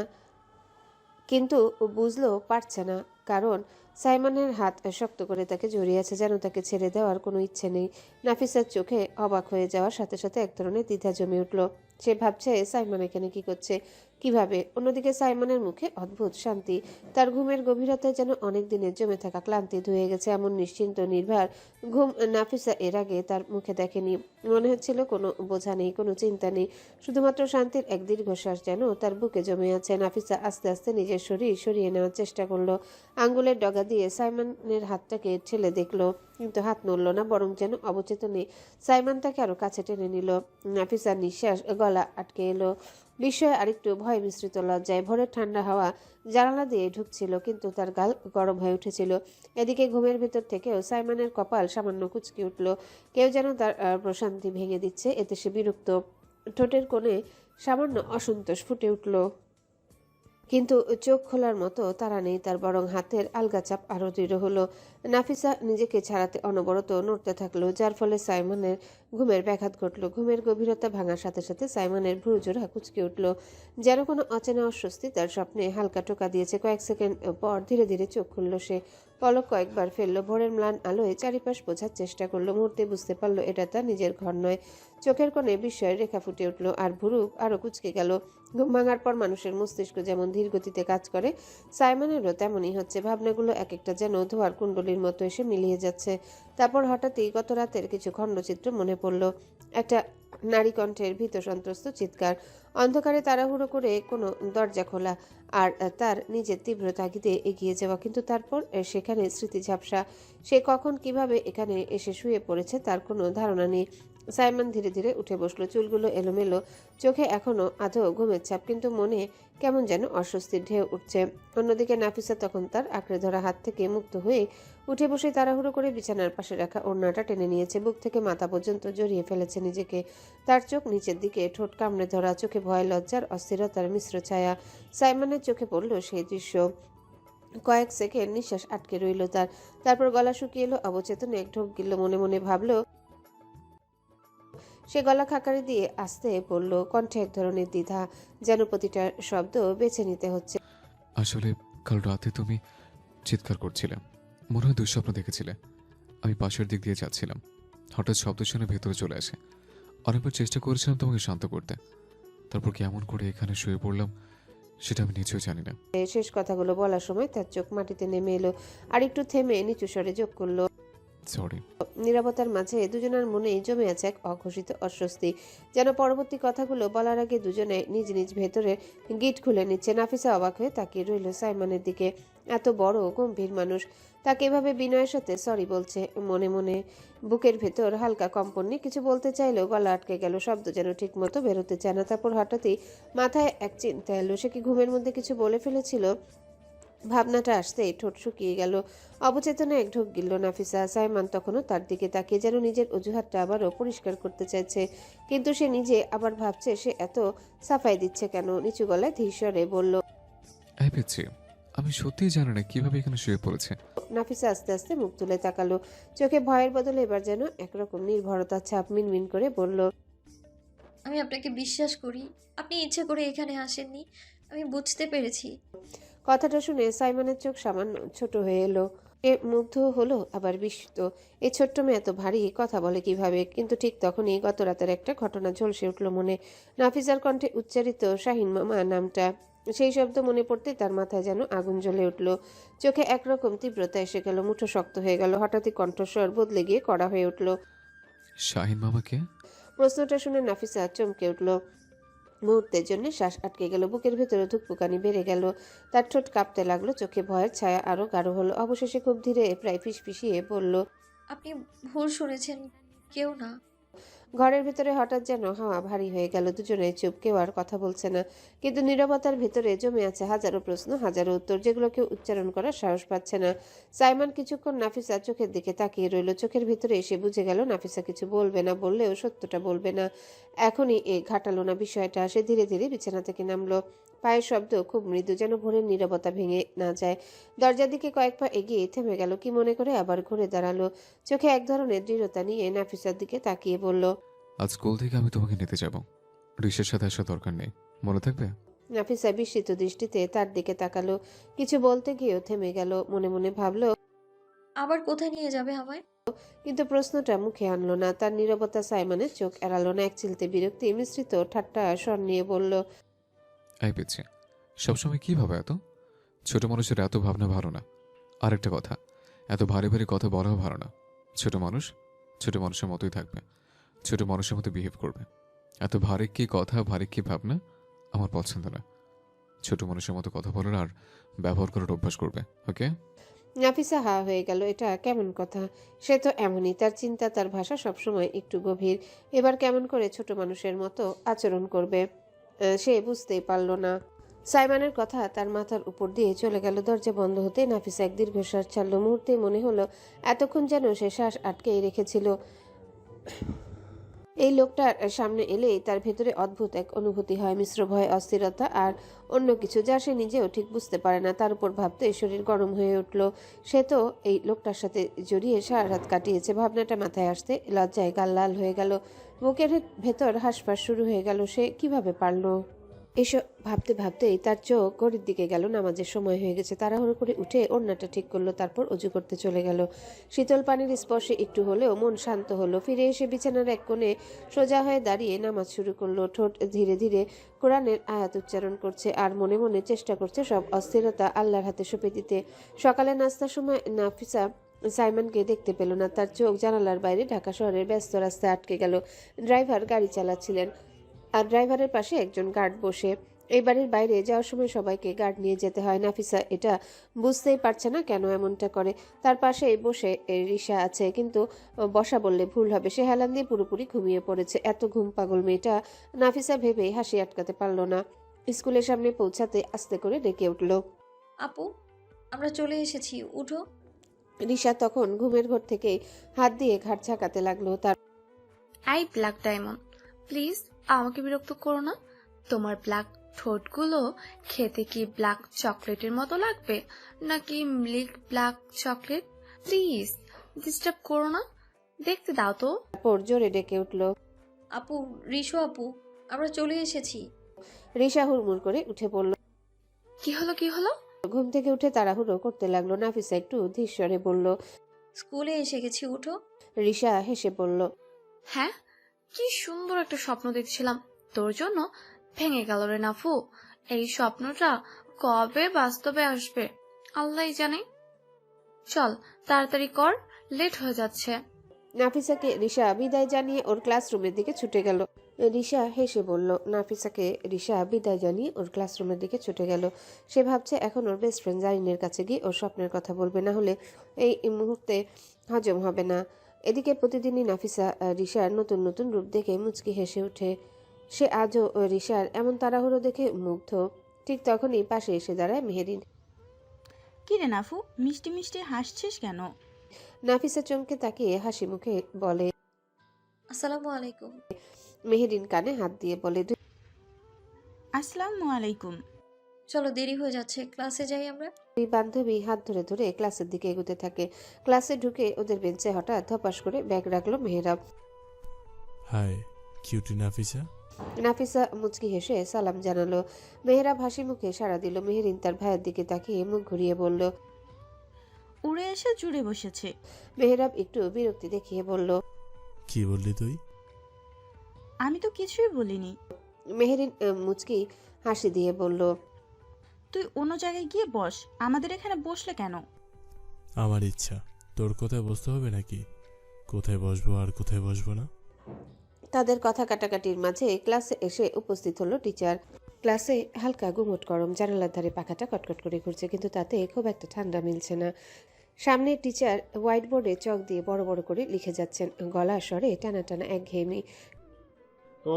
কিন্তু বুঝলেও পারছে না, কারণ সাইমনের হাত শক্ত করে তাকে জড়িয়ে আছে, যেন তাকে ছেড়ে দেওয়ার কোনো ইচ্ছে নেই। নাফিসার চোখে অবাক হয়ে যাওয়ার সাথে সাথে এক ধরনের দ্বিধা জমে উঠল। সে ভাবছে সাইমন এখানে কি করছে, কিভাবে। অন্যদিকে সাইমনের মুখে অদ্ভুত শান্তি। তার ঘুমের গভীরতায় যেন অনেক দিনের জমে থাকা ক্লান্তি ধুয়ে গেছে। এমন নিশ্চিন্ত নির্ভার ঘুম নাফিসা এর আগে তার মুখে দেখেনি। মনে হচ্ছিল কোনো বোঝা নেই, কোনো চিন্তা নেই, শুধুমাত্র শান্তির এক দীর্ঘশ্বাস যেন তার বুকে জমে আছে। নাফিসা আস্তে আস্তে নিজের শরীর সরিয়ে নেওয়ার চেষ্টা করলো। আঙ্গুলের ডগা দিয়ে সাইমনের হাতটাকে ঠেলে দেখলো, কিন্তু হাত নড়ল না, বরং যেন অবচেতনে সাইমন তাকে আরো কাছে টেনে নিল। নাফিসার নিঃশ্বাস গলা আটকে এলো। বিস্ময়ে আরেকটু ভয় মিশ্রিত লজ্জায়। ভোরের ঠান্ডা হাওয়া জানালা দিয়ে ঢুকছিল, কিন্তু তার গাল গরম হয়ে উঠেছিল। এদিকে ঘুমের ভেতর থেকেও সাইমনের কপাল সামান্য কুঁচকে উঠল। কেউ যেন তার প্রশান্তি ভেঙে দিচ্ছে। এতে সে বিরক্ত। ঠোঁটের কোণে সামান্য অসন্তোষ ফুটে উঠল, কিন্তু চোখ খোলার মতো তারা নেই তার, বরং হাতের আলগা চাপ আরও দৃঢ় হলো। নাফিসা নিজেকে ছাড়াতে অনবরত নড়তে থাকলো, যার ফলে সাইমনের ঘুমের ব্যাঘাত ঘটল। ঘুমের গভীরতা ভাঙার সাথে সাথে সাইমনের ভ্রুজোড়া কুঁচকে উঠল, যেন কোনো অচেনা অস্বস্তি তার স্বপ্নে হালকা টোকা দিয়েছে। কয়েক সেকেন্ড পর ধীরে ধীরে চোখ খুলল সে। পলক কয়েকবার ফেললো। ভোরের ম্লান আলোয় চারিপাশ বোঝার চেষ্টা করলো। মুহূর্তে বুঝতে পারলো এটা তার নিজের ঘর নয়। চোখের কোণে বিস্ময়ের রেখা ফুটে উঠল, আর ভুরু আরও কুঁচকে গেল। ঘুম ভাঙার পর মানুষের মস্তিষ্ক যেমন ধীর গতিতে কাজ করে, সাইমনেরও তেমনই হচ্ছে। ভাবনাগুলো এক একটা যেন ধোয়ার কুণ্ডলীর মতো এসে মিলিয়ে যাচ্ছে। তারপর হঠাৎই গত রাতের কিছু খণ্ডচিত্র মনে পড়ল। একটা নারী কণ্ঠের ভীত সন্ত্রস্ত চিৎকার, অন্ধকারে তাড়াহুড়ো করে কোনো দরজা খোলা, আর তার নিজের তীব্র তাগিদে এগিয়ে যাওয়া। কিন্তু তারপর সেখানে স্মৃতি ঝাপসা। সে কখন কিভাবে এখানে এসে শুয়ে পড়েছে তার কোনো ধারণা নেই। সাইমন ধীরে ধীরে উঠে বসলো, চুলগুলো এলোমেলো, চোখে এখনো আধো ঘুমের ছাপ, কিন্তু মনে কেমন যেন অস্বস্তির ঢেউ উঠছে। অন্যদিকে নাফিসা তখন তার আঁকড়ে ধরা হাত থেকে মুক্ত হয়ে উঠে বসে তাড়াহুড়ো করে বিছানার পাশে রাখা ওড়নাটা টেনে নিয়েছে। বুক থেকে মাথা পর্যন্ত জড়িয়ে ফেলেছে নিজেকে। তার চোখ নিচের দিকে, ঠোঁট কামড়ে ধরা, চোখে ভয়, লজ্জার, অস্থিরতার মিশ্র ছায়া। সাইমনের চোখে পড়ল সেই দৃশ্য। কয়েক সেকেন্ড নিঃশ্বাস আটকে রইল তার, তারপর গলা শুকিয়ে এলো। অবচেতনে এক ঢোক গিলল। মনে মনে ভাবলো, সে গলা খাকারি দিয়ে আস্তে বলল, কণ্ঠে এক ধরনের দ্বিধা, যেন প্রতিটা শব্দ বেছে নিতে হচ্ছে। আসলে কাল রাতে তুমি চিৎকার করছিলে, মনে হয় দুঃস্বপ্ন দেখেছিলে। আমি পাশের দিক দিয়ে যাচ্ছিলাম, হঠাৎ শব্দ শুনে ভেতরে চলে আসে। অনেকবার চেষ্টা করেছিলাম তোমাকে শান্ত করতে, তারপর কেমন করে এখানে শুয়ে পড়লাম সেটা আমি নিজেও জানি না। শেষ কথাগুলো বলার সময় তার চোখ মাটিতে নেমে এলো, আর একটু থেমে নিচু স্বরে যোগ করলো, সরি। নীরবতার মাঝে দুজনের মনেই জমে আছে এক অঘোষিত অস্বস্তি, যেন পরবর্তী কথাগুলো বলার আগে দুজনে নিজ নিজ ভেতরে গিট খুলে নিচ্ছে। নাফিসা অবাক হয়ে তাকিয়ে রইল সাইমনের দিকে। এত বড় গম্ভীর মানুষ তাকে এভাবে বিনয়ের সাথে সরি বলছে। মনে মনে বুকের ভেতর হালকা কম্পন নিয়ে কিছু বলতে চাইলেও গলা আটকে গেল, শব্দ যেন ঠিক মতো বেরোতে চায় না। তারপর হঠাৎই মাথায় এক চিন্তা এলো, সে কি ঘুমের মধ্যে কিছু বলে ফেলেছিল? ভাবনাটা আসতেই ঠোঁট শুকিয়ে গেল। অবচেতনে এক ঢোক গিলল নাফিসা। সাইমান তখনও তার দিকে তাকিয়ে, যেন নিজের অজুহাতটা আবারও পরিষ্কার করতে চাইছে, কিন্তু সে নিজে আবার ভাবছে সে এত সাফাই দিচ্ছে কেন। নিচু গলায় ধীর স্বরে বলল, এই পিচ্ছি, আমি সত্যিই জানি না কিভাবে এখানে শুয়ে পড়েছে। নাফিসা আস্তে আস্তে মুখ তুলে তাকালো, চোখে ভয়ের বদলে এবার যেন একরকম নির্ভরতার ছাপ। মিনমিন করে বলল, আমি আপনাকে বিশ্বাস করি। আপনি ইচ্ছে করে এখানে আসেননি। আমি বুঝতে পেরেছি। কথাটা শুনে সাইমনের চোখ সামান্য ছোট হয়ে এলো। এ মুগ্ধ হলো আবার বিস্মিত। এই ছোট্ট মেয়ে এত ভারী কথা বলে কিভাবে? কিন্তু ঠিক তখনই গত রাতের একটা ঘটনা ঝলসে উঠল মনে। নাফিসার কণ্ঠে উচ্চারিত শাহিন মামা নামটা, সেই শব্দ মনে পড়তেই তার মাথায় যেন আগুন জ্বলে উঠল। চোখে একরকম তীব্রতা এসে গেল, মুঠো শক্ত হয়ে গেল। হঠাৎই কণ্ঠস্বর বদলে গিয়ে কড়া হয়ে উঠল। শাহিন মামাকে? প্রশ্নটা শুনে নাফিসা চমকে উঠল। মুহূর্তের জন্য শ্বাস আটকে গেল, বুকের ভেতরে ধুকপুকানি বেড়ে গেল। তার ঠোঁট কাঁপতে লাগলো, চোখে ভয়ের ছায়া আরো গাঢ় হলো। অবশেষে খুব ধীরে, প্রায় ফিসফিসিয়ে বলল, আপনি ভুল শুনেছেন। কেউ না। ঘরের ভেতরে হঠাৎ যেন হাওয়া ভারী হয়ে গেল। দুজনে চুপ, কেউ আর কথা বলছে না। কিন্তু নীরবতার ভেতরে জমে আছে হাজারো প্রশ্ন, হাজারো উত্তর, যেগুলো কেউ উচ্চারণ করার সাহস পাচ্ছে না। সাইমন কিছুক্ষণ নাফিসা চোখের দিকে তাকিয়ে রইল। চোখের ভিতরে এসে বুঝে গেল নাফিসা কিছু বলবে না, বললেও সত্যটা বলবে না। এখনই ঘাটালো না বিষয়টা। সে ধীরে ধীরে বিছানা থেকে নামলো। পায়ের শব্দ খুব মৃদু, যেন ভোরের নীরবতা ভেঙে না যায়। দরজার দিকে কয়েক পা এগিয়ে থেমে গেল, কি মনে করে আবার ঘুরে দাঁড়ালো। চোখে এক ধরনের দৃঢ়তা নিয়ে নাফিসার দিকে তাকিয়ে বলল, আজ স্কুল থেকে আমি তোমাকে নিতে যাব। ঋষের সাথে আসার দরকার নেই, মনে থাকবে? নাফিসা বিস্মিত দৃষ্টিতে তার দিকে তাকালো। কিছু বলতে গিয়েও থেমে গেল। মনে মনে ভাবলো, আবার কোথায় নিয়ে যাবে আমায়? কিন্তু প্রশ্নটা মুখে আনলো না। তার নীরবতা সাইমনের চোখ এড়ালো না। এক চিলতে বিরক্তি মিশ্রিত ঠাট্টা স্বর নিয়ে বলল, এই পিচ্ছি, সবসময় কি ভাবে এত? ছোট মানুষের এত ভাবনা ভালো না। আরেকটা কথা, এত ভারী ভারী কথা বলাও ভালো না। ছোট মানুষ ছোট মানুষের মতোই থাকবে, ছোট মানুষের মতো বিহেভ করবে। এত ভারী কি কথা, ভারী কি ভাবনা আমার পছন্দ না। ছোট মানুষের মতো কথা বলার আর ব্যবহার করার অভ্যাস করবে, ওকে? নাফিসা হা হয়ে গেল। এটা কেমন কথা? সে তো এমনই, তার চিন্তা, তার ভাষা সবসময় একটু গভীর। এবার কেমন করে ছোট মানুষের মতো আচরণ করবে? সে বুঝতেই পারল না। সাইমনের কথা তার মাথার উপর দিয়ে চলে গেল। দরজা বন্ধ হতে নাফিসা এক দীর্ঘশ্বাস ছাড়ল। মুহূর্তে মনে হলো এতক্ষণ যেন সে শ্বাস আটকেই রেখেছিল। এই লোকটার সামনে এলেই তার ভেতরে অদ্ভুত এক অনুভূতি হয়, মিশ্র ভয়, অস্থিরতা আর অন্য কিছু, যা সে নিজেও ঠিক বুঝতে পারে না। তার উপর ভাবতে শরীর গরম হয়ে উঠল। সে তো এই লোকটার সাথে জড়িয়ে সারা রাত কাটিয়েছে। ভাবনাটা মাথায় আসতে লজ্জায় গাল লাল হয়ে গেল। বুকের ভেতর হাঁসফাঁস শুরু হয়ে গেল। সে কিভাবে পারল? এসব ভাবতে ভাবতেই তার চোখ ঘড়ির দিকে গেল। নামাজের সময় হয়ে গেছে। তাড়াহুড়ো করে উঠে ওড়নাটা ঠিক করলো, তারপর অজু করতে চলে গেল। শীতল পানির স্পর্শে একটু হলেও মন শান্ত হলো। ফিরে এসে বিছানার এক কোণে সোজা হয়ে দাঁড়িয়ে নামাজ শুরু করলো। ঠোঁট ধীরে ধীরে কোরআনের আয়াত উচ্চারণ করছে আর মনে মনে চেষ্টা করছে সব অস্থিরতা আল্লাহর হাতে সঁপে দিতে। সকালে নাস্তার সময় নাফিসা সাইমনকে দেখতে পেল না। তার চোখ জানালার বাইরে ঢাকা শহরের ব্যস্ত রাস্তায় আটকে গেল। ড্রাইভার গাড়ি চালাচ্ছিলেন আর ড্রাইভারের পাশে একজন গার্ড বসে। এই বাড়ির বাইরে যাওয়ার সময় সবাইকে গার্ড নিয়ে যেতে হয়। নাফিসা এটা বুঝতেই পারছে না কেন এমনটা করে। তার পাশেই বসে রিশা আছে, কিন্তু বসা বললে ভুল হবে। সে হেলান দিয়ে পুরোপুরি ঘুমিয়ে পড়েছে। এত ঘুম পাগল মেয়েটা, নাফিসা ভেবেই হাসি আটকাতে পারল না। স্কুলের সামনে পৌঁছাতে আস্তে করে ডেকে উঠল। আপু, আমরা চলে এসেছি, উঠো। রিশা তখন ঘুমের ঘর থেকে হাত দিয়ে ঘাট ঝাঁকাতে লাগলো। তার হাই ব্ল্যাক ডায়মন্ড, প্লিজ আমাকে বিরক্ত করো না। তোমার ব্ল্যাক ঠোঁটগুলো খেতে কি ব্ল্যাক চকলেটের মতো লাগবে, নাকি milk black chocolate? Please disturb করো না, দেখতে দাও তো। তারপর জোরে ডেকে উঠল। আপু, রিশো আপু, আমরা চলে এসেছি। রিশা হুড়মুড় করে উঠে পড়ল। কি হলো কি হলো? ঘুম থেকে উঠে তাড়াহুড়ো করতে লাগলো। নাফিসা একটু ধীর স্বরে বলল। স্কুলে এসে গেছি, উঠো। রিশা হেসে বলল, হ্যাঁ, কি সুন্দর একটা স্বপ্ন দেখছিলাম তোর জন্য, ভেঙে গেল রে নাফু। এই স্বপ্নটা কবে বাস্তবে আসবে আল্লাহই জানে। চল তাড়াতাড়ি কর, লেট হয়ে যাচ্ছে। নাফিসাকে রিশা বিদায় জানিয়ে ওর ক্লাসরুমের দিকে ছুটে গেল। রিশা হেসে বলল। নাফিসাকে রিশা বিদায় জানিয়ে ওর ক্লাসরুমের দিকে ছুটে গেল। সে ভাবছে এখন ওর বেস্ট ফ্রেন্ড জারিনের কাছে গিয়ে ওর স্বপ্নের কথা বলবে, না হলে এই মুহূর্তে হজম হবে না। এদিকে প্রতিদিনই নাফিসা রিশার নতুন নতুন রূপ দেখে মুচকি হেসে ওঠে। সে আজও রিশার এমন তাড়াহুড়ো দেখে মুগ্ধ। ঠিক তখনই পাশে এসে দাঁড়ায় মেহেরিন। কি রে নাফু, মিষ্টি মিষ্টি হাসছিস কেন? নাফিসা চমকে তাকিয়ে হাসি মুখে বলে। আসসালামু আলাইকুম। মেহেরিন কানে হাত দিয়ে বলে, আসসালামু আলাইকুম। চলো, দেরি হয়ে যাচ্ছে, ক্লাসে যাই আমরা। দুই বান্ধবী হাত ধরে ধরে ক্লাসের দিকে এগোতে থাকে। ক্লাসে ঢুকে ওদের বেঞ্চে হঠাৎ ধপাস করে ব্যাগ রাখলো মেহেরাব। Hi cutie Nafisa. নাফিসা মুচকি হেসে সালাম জানালো। মেহেরাব হাসি মুখে সাড়া দিল। মেহেরিন তার ভাইয়ের দিকে তাকিয়ে মুখ ঘুরিয়ে বলল। উড়ে এসে জুড়ে বসেছে। মেহেরাব একটু বিরক্তি দেখিয়ে বলল। কি বললি তুই? আমি তো কিছুই বলিনি। মেহেরিন মুচকি হাসি দিয়ে বলল। তুই অন্য জায়গায় গিয়ে বস, আমাদের এখানে বসলে কেন? আমার ইচ্ছা, তোর কোথায় বসতে হবে নাকি? কোথায় বসবো আর কোথায় বসবো না? তাদের কথা কাটাকাটির মাঝে ক্লাসে এসে উপস্থিত হলো টিচার। ক্লাসে হালকা গুমট গরম, জানালার ধারে পাখাটা কটকট করে ঘুরছে, কিন্তু তাতে খুব একটা ঠান্ডা মিলছে না। সামনে টিচার হোয়াইট বোর্ডে চক দিয়ে বড় বড় করে লিখে যাচ্ছেন, গলা স্বরে টানা টানা একঘেয়েমি। তো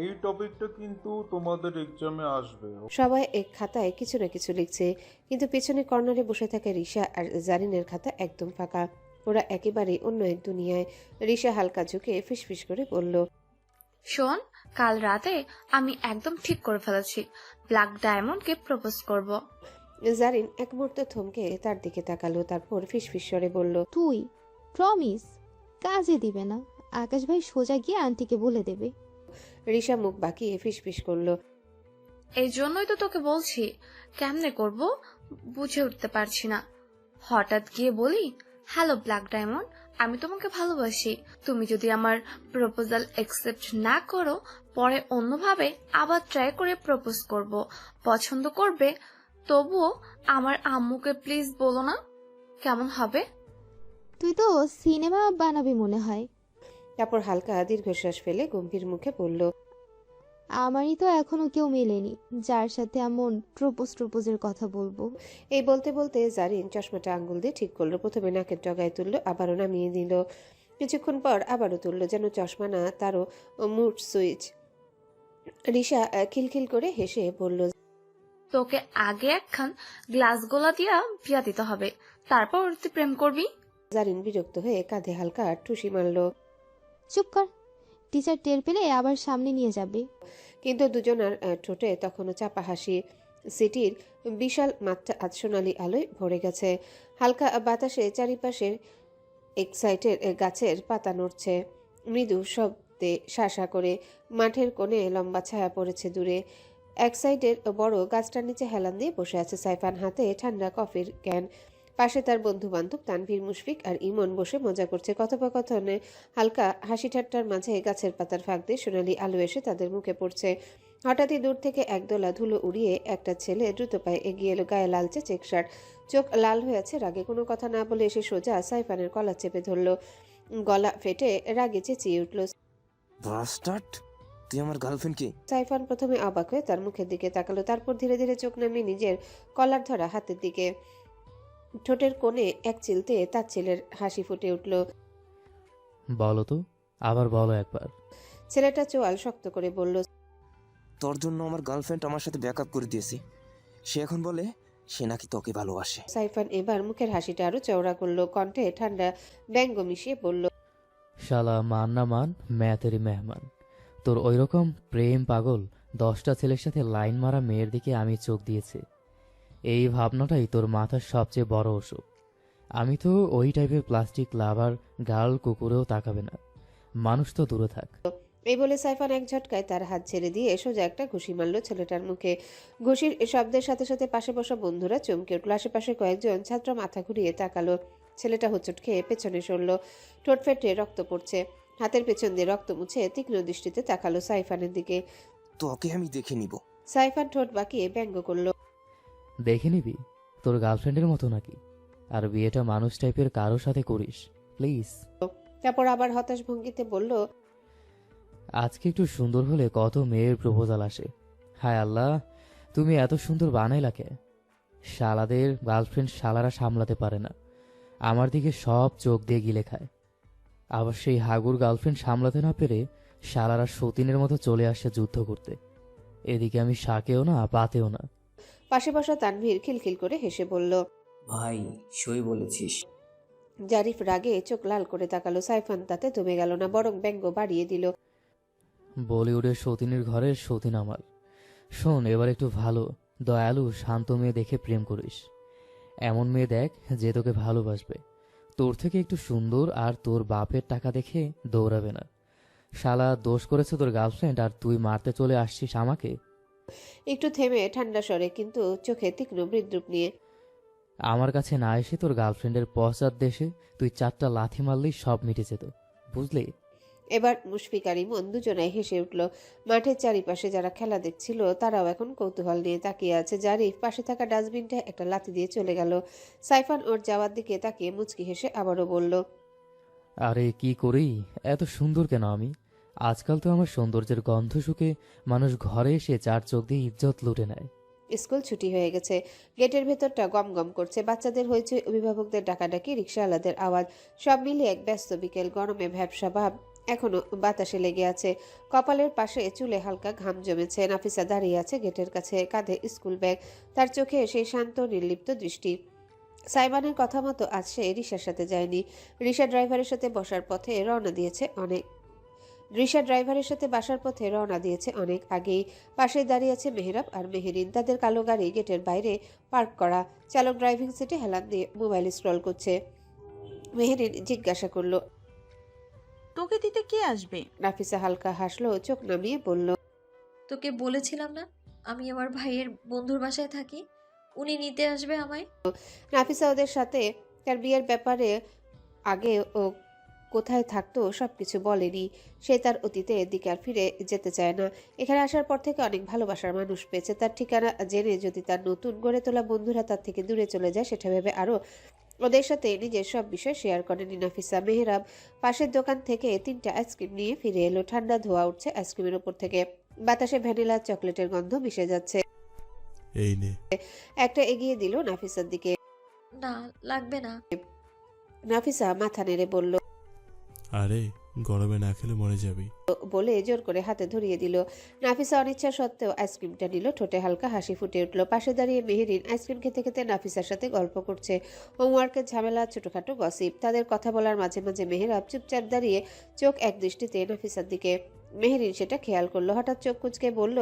এই টপিকটা কিন্তু তোমাদের এক্সামে আসবে। সবাই এক খাতায় কিছু না কিছু লিখছে, কিন্তু পেছনে কর্নারে বসে থাকা রিশা আর জারিনের খাতা একদম ফাঁকা। ওরা একেবারে অন্য এক দুনিয়ায়। রিশা হালকা ঝুঁকে ফিসফিস করে বলল। শোন, কাল রাতে আমি একদম ঠিক করে ফেলেছি, ব্ল্যাক ডায়মন্ডকে প্রপোজ করব। জারিন এক মুহূর্ত থমকে তার দিকে তাকালো, তারপর ফিসফিস স্বরে বলল। তুই প্রমিস কাজে দিবে না? আকাশ ভাই সোজা গিয়ে আন্টিকে বলে দেবে। রিশা মুখ বাঁকিয়ে ফিসফিস করলো। এই জন্যই তো তোকে বলছি, কেমনে করব বুঝে উঠতে পারছি না। হঠাৎ গিয়ে বলি, হ্যালো ব্ল্যাক ডায়মন্ড, আমি তোমাকে ভালোবাসি। তুমি যদি আমার প্রপোজাল অ্যাকসেপ্ট না করো, পরে অন্যভাবে আবার ট্রাই করে প্রপোজ করব। পছন্দ করবে, তবুও আমার আম্মুকে প্লিজ বলো না। কেমন হবে? তুই তো সিনেমা বানাবি মনে হয়। তারপর হালকা দীর্ঘশ্বাস ফেলে গম্ভীর মুখে বলল। আমারই তো এখনো কেউ মেলেনি যার সাথে এমন প্রপোজের কথা বলবো। এই বলতে বলতে জারিন চশমাটা আঙ্গুল দিয়ে ঠিক করলো। প্রথমে নাকের ডগায় তুললো, আবারও নামিয়ে দিল। কিছুক্ষণ পর আবারও তুললো, যেন চশমা না তারও মুড সুইচ। রিশা খিলখিল করে হেসে বলল। তোকে আগে একখান গ্লাস গোলা দিয়া বিয়া দিতে হবে, তারপর তুই প্রেম করবি। জারিন বিরক্ত হয়ে কাঁধে হালকা ঠুসি মারল। চুপ কর, টিচার টের পেলে আবার সামনে নিয়ে যাবে। কিন্তু দুজনার ঠোঁটে তখনও চাপা হাসি। সিটির বিশাল মাঠটা আজ সোনালি আলোয় ভরে গেছে। হালকা বাতাসে চারিপাশের এক্সাইটের গাছের পাতা নড়ছে মৃদু শব্দে, শাসা করে। মাঠের কোণে লম্বা ছায়া পড়েছে দূরে। এক সাইডের বড় গাছটার নিচে হেলান দিয়ে বসে আছে সাইফান, হাতে ঠান্ডা কফির ক্যান। পাশে তার বন্ধু বান্ধব তানভীর, মুশফিক আর ইমন বসে মজা করছে। কথোপকথনে হালকা হাসি ঠাট্টার মাঝে গাছের পাতার ফাঁক দিয়ে সোনালি আলো এসে তাদের মুখে পড়ছে। হঠাৎই দূর থেকে একদলা ধুলো উড়িয়ে একটা ছেলে দ্রুত পায়ে এগিয়ে এলো, গায়ে লালচে চেক শার্ট, চোখ লাল হয়ে আছে রাগে। কোনো কথা না বলে এসে সোজা সাইফানের কলার চেপে ধরলো। গলা ফেটে রাগে চেঁচিয়ে উঠল। বাস্টার্ড, তুই আমার গার্লফ্রেন্ড কি? সাইফান প্রথমে অবাক হয়ে তার মুখের দিকে তাকালো, তারপর ধীরে ধীরে চোখ নামিয়ে নিজের কলার ধরা হাতের দিকে। ঠোঁটের কোণে এক চিলতে তার ছেলের হাসি ফুটে উঠল। বলো তো, আবার বলো একবার। ছেলেটা চোয়াল শক্ত করে বলল। তোর জন্য আমার গার্লফ্রেন্ড আমার সাথে ব্যাকআপ করে দিয়েছে। সে এখন বলে সে নাকি তোকে ভালোবাসে। সাইফান এবার মুখের হাসিটা আরো চওড়া করলো, কণ্ঠে ঠান্ডা ব্যঙ্গ মিশিয়ে বলল। শালা মান না মান, ম্যাতেরি মেহমান। তোর ওইরকম প্রেম পাগল 10টা ছেলের সাথে লাইন মারা মেয়ের দিকে আমি চোখ দিয়েছি, এই ভাবনাটাই তোর মাথার সবচেয়ে বড় অসুখ। আমি তো ওই টাইপের প্লাস্টিক লাভার গার্ল কুকুরেও তাকাবে না। মানুষ তো দূরে থাক। এই বলে সাইফান এক ঝটকায় তার হাত ছেড়ে দিয়ে সোজা একটা ঘুষি মারল ছেলেটার মুখে। ঘুষির শব্দের সাথে সাথে পাশে বসা বন্ধুরা চমকে উঠল। আশেপাশে কয়েকজন ছাত্র মাথা ঘুরিয়ে তাকালো। ছেলেটা হোঁচট খেয়ে পেছনে সরল, ঠোঁট ফেটে রক্ত পড়ছে। হাতের পেছন দিয়ে রক্ত মুছে তীক্ষ্ণ দৃষ্টিতে তাকালো সাইফানের দিকে। তোকে আমি দেখে নিব। সাইফান ঠোঁট বাঁকিয়ে ব্যঙ্গ করলো। দেখে নিবি? তোর গার্লফ্রেন্ডের মতো নাকি? আর বিয়েটা মানুষ টাইপের কারোর সাথে করিস প্লিজ। তারপর আবার হতাশ ভঙ্গিতে বলল। আজকে একটু সুন্দর হলে কত মেয়ের প্রপোজাল আসে। হায় আল্লাহ, তুমি এত সুন্দর বানাইলা কে? শালাদের গার্লফ্রেন্ড শালারা সামলাতে পারে না, আমার দিকে সব চোখ দিয়ে গিলে খায়। আবার সেই হাগুর গার্লফ্রেন্ড সামলাতে না পেরে শালারা সতীনের মতো চলে আসে যুদ্ধ করতে। এদিকে আমি শাকেও না পাতেও না। পাশে বসা তানভীর খিলখিল করে হেসে বলল। ভাই সই বলেছিস। জারিফ রাগে চোখ লাল করে তাকালো। সাইফান তাতে দমে গেল না, বরং ব্যঙ্গ বাড়িয়ে দিল। বলিউডের সতীনের ঘরের সতীন আমার। শোন, এবার একটু ভালো দয়ালু শান্ত মেয়ে দেখে প্রেম করিস। এমন মেয়ে দেখ যে তোকে ভালোবাসবে, তোর থেকে একটু সুন্দর, আর তোর বাপের টাকা দেখে দৌড়াবে না। শালা দোষ করেছে তোর গার্লফ্রেন্ড আর তুই মারতে চলে আসছিস আমাকে? একটু থেমে ঠান্ডা স্বরে কিন্তু চোখে তীক্ষ্ণ বিদ্রুপ নিয়ে, আমার কাছে না এসে তোর গার্লফ্রেন্ডের পশ্চাৎ দেশে তুই 4টা লাথি মারলেই সব মিটে যেত, বুঝলি? এবার মুশফিক আর ইমন দুজনাই হেসে উঠল। মাঠের চারিপাশে যারা খেলা দেখছিল তারাও এখন কৌতূহল নিয়ে তাকিয়ে আছে। জারিফ পাশে থাকা ডাস্টবিনটা একটা লাথি দিয়ে চলে গেল। সাইফান ওর যাওয়ার দিকে তাকিয়ে মুচকি হেসে আবারও বলল, আরে কি করি, এত সুন্দর কেন আমি? আজকাল তো আমার সৌন্দর্যের গন্ধ শুকে মানুষ ঘরে এসে 4 চোখ দিয়ে ইজ্জত লুটে নেয়। স্কুল ছুটি হয়ে গেছে। গেটের ভেতরটা গম গম করছে। বাচ্চাদের হয়েছে, অভিভাবকদের ডাকাডাকি, রিকশাওয়ালাদের আওয়াজ, সব মিলিয়ে এক ব্যস্ত বিকেল। গরমে ভ্যাবসা ভাব এখনো বাতাসে লেগে আছে। কপালের পাশে চুলে হালকা ঘাম জমেছে। নাফিসা দাঁড়িয়ে আছে গেটের কাছে, কাঁধে স্কুল ব্যাগ, তার চোখে সেই শান্ত নির্লিপ্ত দৃষ্টি। সাইবানের কথা মতো আজ সে রিশার সাথে যায়নি। রিশা ড্রাইভারের সাথে বাসার পথে রওনা দিয়েছে অনেক আগেই। পাশে দাঁড়িয়ে আছে মেহরাব আর মেহেরিন। তাদের কালো গাড়ি গেটের বাইরে পার্ক করা। চালক ড্রাইভিং সিটে হেলান দিয়ে মোবাইল স্ক্রল করছে। মেহেরিন জিজ্ঞাসা করলো, তোকে দিতে কে আসবে? নাফিসা হালকা হাসলো, চোখ নামিয়ে বলল, তোকে বলেছিলাম না আমি আমার ভাইয়ের বন্ধুর বাসায় থাকি, উনি নিতে আসবে আমায়। নাফিসা ওদের সাথে তার বিয়ের ব্যাপারে আগে ও কোথায় থাকতো সবকিছু বলেনি। সে তার অতীতের দিকে আর ফিরে যেতে চায় না। এখানে আসার পর থেকে অনেক ভালোবাসার মানুষ পেয়েছে। তার ঠিকানা জেনে যদি তার নতুন গড়ে তোলা বন্ধুরা তার থেকে দূরে চলে যায়, সেটা ভেবে আরও ওদের সাথে নিজের সব বিষয় শেয়ার করেনি নাফিসা। মেহরাব পাশের দোকান থেকে 3টা আইসক্রিম নিয়ে ফিরে এলো। ঠান্ডা ধোয়া উঠছে আইসক্রিমের ওপর থেকে। বাতাসে ভ্যানিলা চকলেটের গন্ধ মিশে যাচ্ছে। এই নে। একটা এগিয়ে দিল নাফিসার দিকে। না লাগবে না। নাফিসা মাথা নেড়ে বলল, আরে গরমে না খেলে মরে যাবি। বলে জোর করে হাতে ধরিয়ে দিল। নাফিসা অনিচ্ছা সত্ত্বেও আইসক্রিমটা নিল। ঠোঁটে হালকা হাসি ফুটে উঠল। পাশে দাঁড়িয়ে মেহেরিন আইসক্রিম খেতে খেতে নাফিসার সাথে গল্প করছে। হোমওয়ার্কের ঝামেলা, ছোটখাটো গসিপ। তাদের কথা বলার মাঝে মাঝে মেহরাব চুপচাপ দাঁড়িয়ে চোখ এক দৃষ্টিতে নাফিসার দিকে। মেহেরিন সেটা খেয়াল করলো। হঠাৎ চোখ কুঁচকে বলল,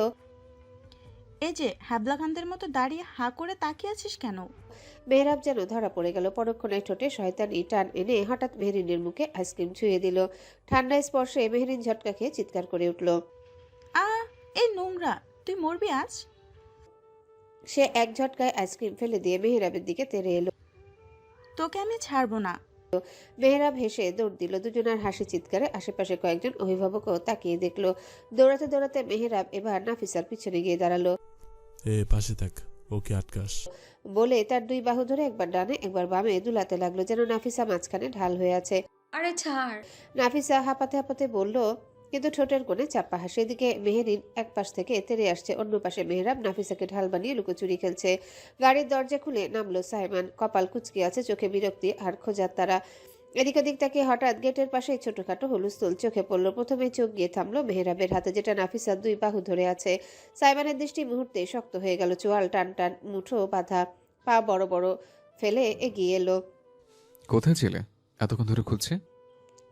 এই যে হ্যাবলাকান্তের মতো দাঁড়িয়ে হাঁ করে তাকিয়ে আছিস কেন? মেহরাব যেন ধরা পড়ে গেল। পরক্ষণে ঠোঁটে শয়তানি টান এনে হঠাৎ মেহেরিনের মুখে আইসক্রিম ছুঁয়ে দিল। ঠান্ডা স্পর্শে মেহেরিন ঝটকা খেয়ে চিৎকার করে উঠল। এই নোংরা, তুই মরবি আজ। সে এক ঝটকায় আইসক্রিম ফেলে দিয়ে মেহরাবের দিকে তেড়ে এলো। তোকে আমি ছাড়বো না। মেহরাব হেসে দৌড় দিল। দুজনের হাসি চিৎকারে আশেপাশে কয়েকজন অভিভাবকও তাকিয়ে দেখলো। দৌড়াতে দৌড়াতে মেহরাব এবার নাফিসার পিছনে গিয়ে দাঁড়ালো। পাশে থাক, ওকে আটকাস। বলে তার 2 বাহু ধরে একবার ডানে একবার বামে দুলাতে লাগলো, যেন নাফিসা মাঝখানে ঢাল হয়ে আছে। আরে ছাড়। নাফিসা হাঁপাতে হাঁপাতে বলল, কিন্তু ঠোঁটের কোণে চাপা হাসি। এদিকে মেহেরিন এক পাশ থেকে তেড়ে আসছে, অন্য পাশে মেহরাব নাফিসাকে ঢাল বানিয়ে লুকোচুরি খেলছে। গাড়ির দরজা খুলে নামলো সাইমান। কপাল কুচকে আছে, চোখে বিরক্তি আর খোঁজার তারা। এদিক ওদিক তাকে হঠাৎ গেটের পাশে ছোটখাটো হুলস্থুল চোখে পড়লো। প্রথমে চোখ গিয়ে থামলো মেহরাবের হাতে, যেটা নাফিসার 2 বাহু ধরে আছে। সাইমানের দৃষ্টি মুহূর্তে শক্ত হয়ে গেল। চোয়াল টান টান, মুঠো বাঁধা, পা বড় বড় ফেলে এগিয়ে এলো। কোথায় ছিলে? এতক্ষণ ধরে খুঁজছে।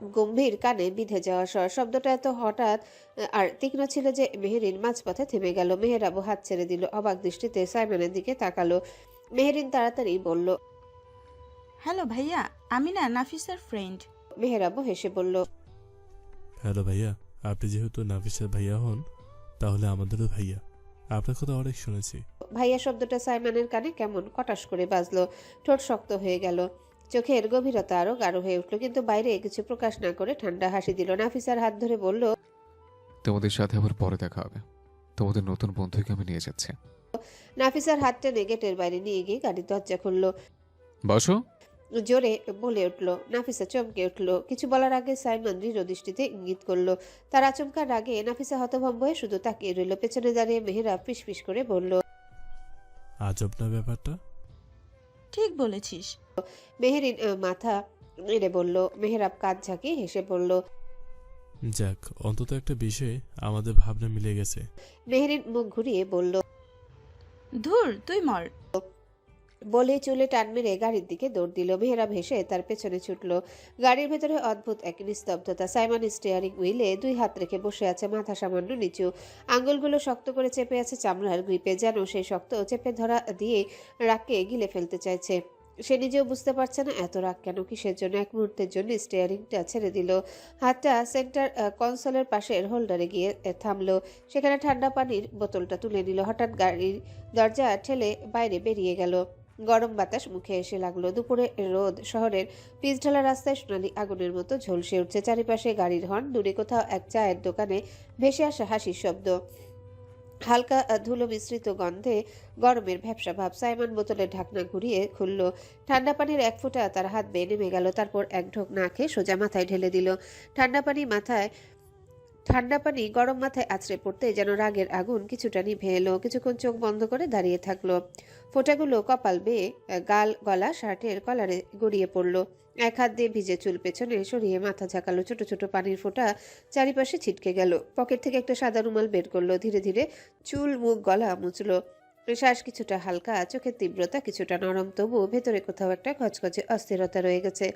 গম্ভীর কানে বিঁধে যাওয়া স্বর। শব্দটা এত হঠাৎ আর তীক্ষ্ণ ছিল যে মেহেরিন মাঝপথে থেমে গেল। মেহরাবও হাত ছেড়ে দিল। অবাক দৃষ্টিতে সাইমানের দিকে তাকালো। মেহেরিন তাড়াতাড়ি বলল, হ্যালো ভাইয়া, আমি না নাফিসার ফ্রেন্ড। মেহরাবও হেসে বলল, হ্যালো ভাইয়া, আপনি যেহেতু নাফিসার ভাইয়া হন তাহলে আমাদেরও ভাইয়া। আপনার কথা অনেক শুনেছি। ভাইয়া শব্দটা সাইমানের কানে কেমন কটাস করে বাজলো। ঠোঁট শক্ত হয়ে গেল, চোখের গভীরতা আরো গাঢ় হয়ে উঠল, কিন্তু বাইরে কিছু প্রকাশ না করে ঠান্ডা হাসি দিল। নাফিসার হাত ধরে বলল, তোমাদের সাথে আবার পরে দেখা হবে। তোমাদের নতুন বন্ধুকে আমি নিয়ে যাচ্ছি। নাফিসার হাত টেনে গেটের বাইরে নিয়ে গিয়ে গাড়ির দরজা খুললো। বসো, জোরে বলে উঠল। নাফিসা চমকে উঠল। কিছু বলার আগে সাইমন দৃঢ় দৃষ্টিতে ইঙ্গিত করলো। তার আচমকার আগে নাফিসা হতভম্ব হয়ে শুধু তাকিয়ে রইল। পেছনে দাঁড়িয়ে মেহরাব ফিসফিস করে বলল, আজব না ব্যাপারটা। ঠিক বলেছিস। মেহেরিন মাথা নেড়ে বলল। মেহরাব কাঁধ ঝাঁকিয়ে হেসে বলল, যাক, অন্তত একটা বিষয়ে আমাদের ভাবনা মিলে গেছে। মেহেরিন মুখ ঘুরিয়ে বলল, ধুর, তুই মর। বলে চুলে টান মেরে গাড়ির দিকে দৌড় দিল। মেহরাব হেসে তার পেছনে ছুটল। গাড়ির ভেতরে অদ্ভুত এক নিস্তব্ধতা। সাইমন স্টিয়ারিং হুইলে 2 হাত রেখে বসে আছে, মাথা সামান্য নিচু। আঙ্গুলগুলো শক্ত করে চেপে আছে চামড়ার গ্রিপে, যেন সেই শক্ত চেপে ধরা দিয়ে রাগকে গিলে ফেলতে চাইছে। সে নিজেও বুঝতে পারছে না এত রাগ কেন, কিসের জন্য। এক মুহূর্তের জন্য স্টিয়ারিংটা ছেড়ে দিল, হাতটা সেন্টার কনসোলের পাশের হোল্ডারে গিয়ে থামলো। সেখানে ঠান্ডা পানির বোতলটা তুলে নিল। হঠাৎ গাড়ির দরজা ঠেলে বাইরে বেরিয়ে গেল। গরম বাতাস মুখে এসে লাগলো। দুপুরে রোদ শহরের পিচঢালা রাস্তায় সোনালি আগুনের মতো ঝলসে উঠছে। চারিপাশে গাড়ির হর্ন, দূরে কোথাও এক চায়ের দোকানে ভেসে আসা হাসির শব্দ, হালকা ধুলো মিশ্রিত গন্ধে গরমের ভ্যাপসা ভাব। সাইমন বোতলের ঢাকনা ঘুরিয়ে খুলল। ঠান্ডা পানির এক ফোঁটা তার হাত বেয়ে নেমে গেল। তারপর এক ঢোক না খেয়ে সোজা মাথায় ঢেলে দিল। ঠান্ডা পানি গরম মাথায় আছড়ে পড়তে যেন রাগের আগুন কিছুটা নিভে এলো। কিছুক্ষণ চোখ বন্ধ করে দাঁড়িয়ে থাকলো। ফোঁটাগুলো কপাল বেয়ে গাল, গলা, শার্টের কলারে গড়িয়ে পড়ল। এক হাত দিয়ে ভিজে চুল পেছনে সরিয়ে মাথা ঝাঁকালো। ছোট ছোট পানির ফোঁটা চারিপাশে ছিটকে গেল। পকেট থেকে একটা সাদা রুমাল বের করলো। ধীরে ধীরে চুল, মুখ, গলা মুছলো। শ্বাস কিছুটা হালকা, চোখের তীব্রতা কিছুটা নরম, তবু ভেতরে কোথাও একটা খচখচে অস্থিরতা রয়ে গেছে।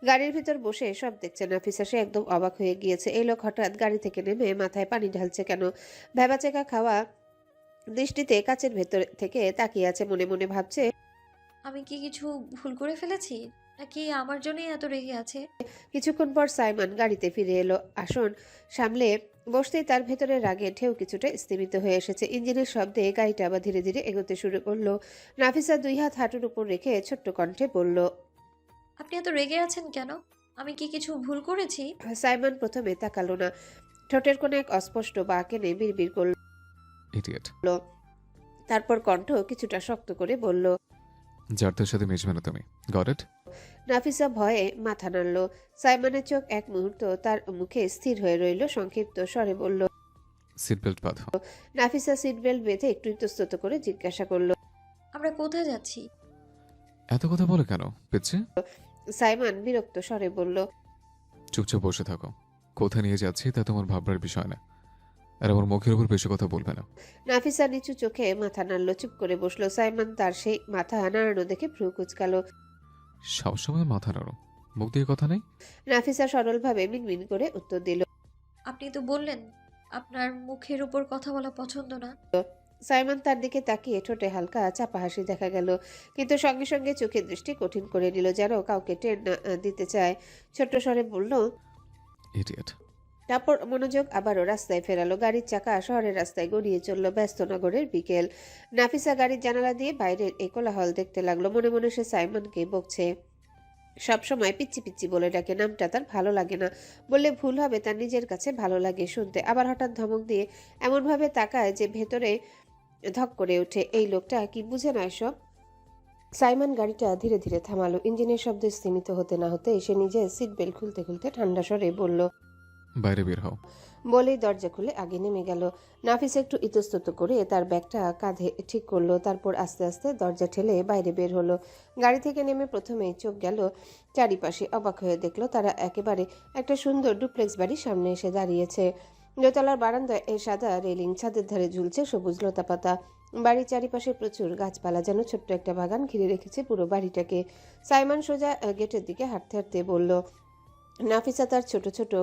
গাড়ির ভিতর বসে সব দেখছে নাফিসা। সে একদম অবাক হয়ে গিয়েছে। এই লোক হঠাৎ গাড়ি থেকে নেমে মাথায় পানি ঢালছে কেন? ভ্যাবাচেকা খাওয়া দৃষ্টিতে কাচের ভেতর থেকে তাকিয়ে আছে। মনে মনে ভাবছে, আমি কি কিছু ভুল করে ফেলেছি, নাকি আমার জন্যই এত রেগে আছে? কিছুক্ষণ পর সাইমন গাড়িতে ফিরে এলো। আসন সামলে বসতেই তার ভেতরে রাগের ঢেউ কিছুটা স্থিমিত হয়ে এসেছে। ইঞ্জিনের শব্দে গাড়িটা আবার ধীরে ধীরে এগোতে শুরু করলো। নাফিসা দুই হাত হাঁটুর উপর রেখে ছোট্ট কণ্ঠে বলল, আপনি এত রেগে আছেন কেন? আমি কি কিছু ভুল করেছি? সাইমন প্রথমে তাকালো না। ঠোঁটের কোণে এক অস্পষ্ট বাঁক এনে বিড়বিড় করল। ইডিয়েট। তারপর কণ্ঠ কিছুটা শক্ত করে বলল, যার তার সাথে মিশবে না তুমি। Got it? নাফিসা ভয়ে মাথা নাড়ল। সাইমনের চোখ এক মুহূর্ত তার মুখে স্থির হয়ে রইল। সংক্ষিপ্ত স্বরে বলল, সিট বেল্ট বাঁধো। নাফিসা সিট বেল্ট বেঁধে একটু ইতস্তত করে জিজ্ঞাসা করল, আমরা কোথায় যাচ্ছি? এত কথা বলে কেন পিচ্ছে? সাইমন বিরক্ত স্বরে বলল, চুপচাপ বসে থাকো। কোথায় নিয়ে যাচ্ছি তা তোমার ভাবনার বিষয় না, আর আমার মুখের উপর বেশি কথা বলবে না। নাফিসা নিচু চোখে মাথা নাড়ল। চুপ করে বসলো। সাইমন তার সেই মাথা নাড়ানো দেখে ভ্রু কুচকালো। সবসময় মাথা নাড়ো, মুখ দিয়ে কথা নেই? নাফিসা সরলভাবে মিনমিন করে উত্তর দিল, আপনি তো বললেন আপনার মুখের উপর কথা বলা পছন্দ না। সাইমন তার দিকে তাকিয়ে ঠোঁটে হালকা চাপা হাসি দেখা গেল, কিন্তু সঙ্গে সঙ্গে চোখের দৃষ্টি কঠিন করে নিল, যেন কাউকে টেন না দিতে চায়। ছোট্ট স্বরে বলল, ইডিয়েট। তারপর মনোযোগ আবারও রাস্তায় ফেরালো। গাড়ির চাকা শহরের রাস্তায় গড়িয়ে চলল। ব্যস্ত নগরের বিকেল। নাফিসা গাড়ির জানালা দিয়ে বাইরের এই কোলাহল দেখতে লাগলো। মনে মনে সে সাইমনকে বকছে। সবসময় পিচ্ছি পিচ্ছি বলে ডাকে। নামটা তার ভালো লাগে না, বললে ভুল হবে, তার নিজের কাছে ভালো লাগে শুনতে। আবার হঠাৎ ধমক দিয়ে এমনভাবে তাকায় যে ভেতরে ধক করে ওঠে, এই লোকটা কি বুঝে না এসব? সাইমন গাড়িটা ধীরে ধীরে থামালো। ইঞ্জিনের শব্দ স্থিমিত হতে না হতে সে নিজের সিট বেল্ট খুলতে খুলতে ঠান্ডা স্বরে বলল, বাইরে বের হও। বলেই দরজা খুলে আগে নেমে গেল। নাফিস একটু ইতস্তত করে তার ব্যাগটা কাঁধে ঠিক করলো। তারপর আস্তে আস্তে দরজা ঠেলে বাইরে বের হলো। গাড়ি থেকে নেমে প্রথমেই চোখ গেল চারিপাশে। অবাক হয়ে দেখলো তারা একেবারে একটা সুন্দর ডুপ্লেক্স বাড়ির সামনে এসে দাঁড়িয়েছে। দোতলার বারান্দায় এই সাদা রেলিং, ছাদের ধারে ঝুলছে সবুজ লতাপাতা। বাড়ির চারিপাশে প্রচুর গাছপালা, যেন ছোট্ট একটা বাগান ঘিরে রেখেছে পুরো বাড়িটাকে। সাইমন সোজা গেটের দিকে হাঁটতে হাঁটতে বলল, নাফিসা তার ছোট ছোট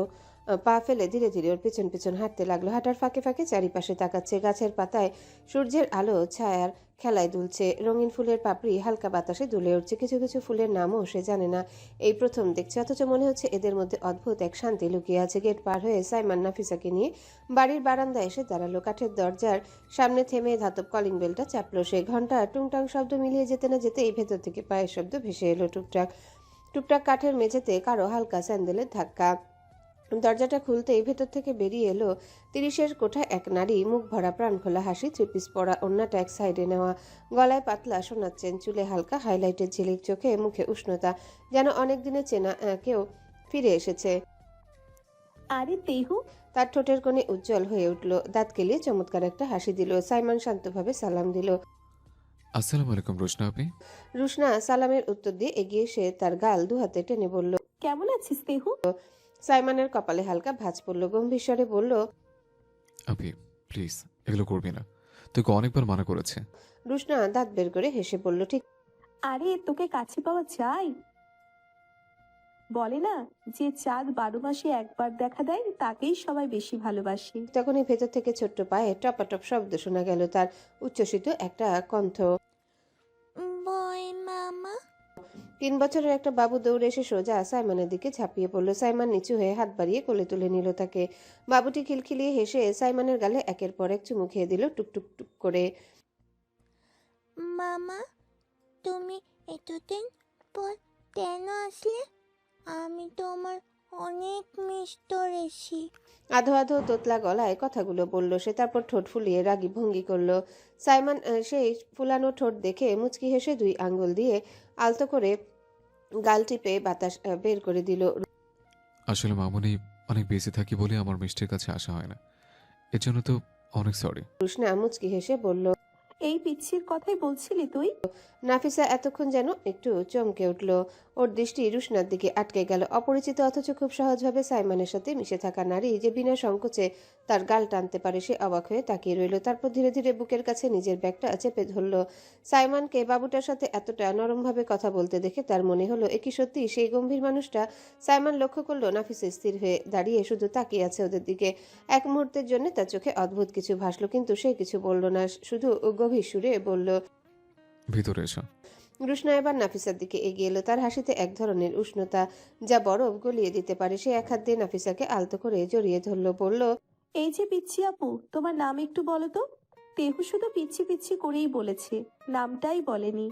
পা ফেলে ধীরে ধীরে ওর পেছন পেছন হাঁটতে লাগলো। হাঁটার ফাঁকে ফাঁকে চারিপাশে তাকাচ্ছে। গাছের পাতায় সূর্যের আলো ছায়ার খেলায় দুলছে। রঙিন ফুলের পাপড়ি হালকা বাতাসে দুলে উঠছে। কিছু কিছু ফুলের নামও সে জানে না, এই প্রথম দেখছে। অথচ মনে হচ্ছে এদের মধ্যে অদ্ভুত এক শান্তি লুকিয়ে আছে। গেট পার হয়ে সাইমন নাফিসাকে নিয়ে বাড়ির বারান্দায় এসে দাঁড়ালো। কাঠের দরজার সামনে থেমে ধাতব কলিং বেলটা চাপলো সে। ঘন্টা টুংটাং শব্দ মিলিয়ে যেতে না যেতে এই ভেতর থেকে পায়ের শব্দ ভেসে এলো। টুকটাক টুকটাক কাঠের মেঝেতে কারো হালকা স্যান্ডেলের ধাক্কা। দরজাটা খুলতেই ভেতর থেকে বেরিয়ে এলো 30-এর কোঠায় এক নারী। মুখ ভরা প্রাণ খোলা হাসি, থ্রিপিস পরা, ওড়নাটা এক সাইডে নেওয়া, গলায় পাতলা সোনার চেন, চুলে হালকা হাইলাইটের ঝিলিক, চোখে মুখে উষ্ণতা, যেন অনেক দিনে চেনা কেউ ফিরে এসেছে। আরে তেহু। তার ঠোঁটের কোণে উজ্জ্বল হয়ে উঠল। দাঁত কেলিয়ে চমৎকার একটা হাসি দিল। সাইমন শান্তভাবে সালাম দিল। আসসালামু আলাইকুম রোশনা আপনি। রুশনা সালামের উত্তর দিয়ে এগিয়ে এসে তার গাল দুহাতে টেনে বলল, কেমন আছিস তেহু? সাইমনের কপালে হালকা ভাঁজ পড়ল। গম্ভীর স্বরে বলল, আপনি প্লিজ এগুলো করবি না, তোকে অনেকবার মানা করেছে। রুশনা দাঁত বের করে হেসে বলল, ঠিক। আরে তোকে কাছে পাওয়া যায়? বলে না যে চাঁদ 12 মাসে একবার দেখা দেয়, তাকেই সবাই বেশি ভালোবাসে। তখনই ভেতর থেকে ছোট্ট পায়ে টপাটপ শব্দ শোনা গেল। তার উচ্ছ্বসিত একটা কণ্ঠ। বয় মামা। 3 বছরের একটা বাবু দৌড়ে এসে সোজা সাইমনের দিকে ঝাঁপিয়ে পড়ল। সাইমন নিচু হয়ে হাত বাড়িয়ে কোলে তুলে নিল তাকে। বাবুটি খিলখিলিয়ে হেসে সাইমনের গালে একের পর এক চুমু খেয়ে দিল টুকটুক টুক করে। মামা, তুমি এতদিন পর কেন আসলে? আমি তোমার অনেক মিস করেছি। আধো আধো তোতলা গলায় কথাগুলো বলল সে, তারপর ঠোঁট ফুলিয়ে রাগী ভঙ্গি করলো। সাইমন সেই ফুলানো ঠোঁট দেখে মুচকি হেসে 2 আঙ্গুল দিয়ে আলতো করে গাল টিপে বাতাস বের করে দিল। আসলে মামুনি অনেক বেঁচে থাকি বলে আমার মিষ্টির কাছে আসা হয় না, এর জন্য তো অনেক সরি। রুশনা মুচকি হেসে বলল, এই পিচ্ছির কথাই বলছিলি তুই? নাফিসা এতক্ষণ যেন একটু চমকে উঠল। ওর দৃষ্টি রুশনার দিকে আটকে গেল। অপরিচিত অথচ খুব সহজভাবে সাইমনের সাথে মিশে থাকা নারী যে বিনা সংকোচে তার গাল টানতে পারে, সে অবাক হয়ে তাকিয়ে রইল। তারপর ধীরে ধীরে বুকের কাছে নিজের ব্যাগটা চেপে ধরল। সাইমনকে বাবুটার সাথে এতটা নরমভাবে কথা বলতে দেখে তার মনে হলো এ কি সত্যি সেই গম্ভীর মানুষটা? সাইমন লক্ষ্য করলো নাফিসা স্থির হয়ে দাঁড়িয়ে শুধু তাকিয়ে আছে ওদের দিকে। এক মুহূর্তের জন্য তার চোখে অদ্ভুত কিছু ভাসলো, কিন্তু সে কিছু বলল না, শুধু গভীর সুরে বলল, ভিতরে এসো। রুশনা এবার নাফিসার দিকে এগিয়ে এলো। তার হাসিতে এক ধরনের উষ্ণতা যা বরফ গলিয়ে দিতে পারে। সে এক হাত দিয়ে নাফিসাকে আলতো করে জড়িয়ে ধরলো, বলল, এই যে পিচ্ছি আপু, তোমার নাম একটু বলো তো। তেহু শুধু পিচ্ছি পিচ্ছি করেই বলেছে, নামটাই বলেনি।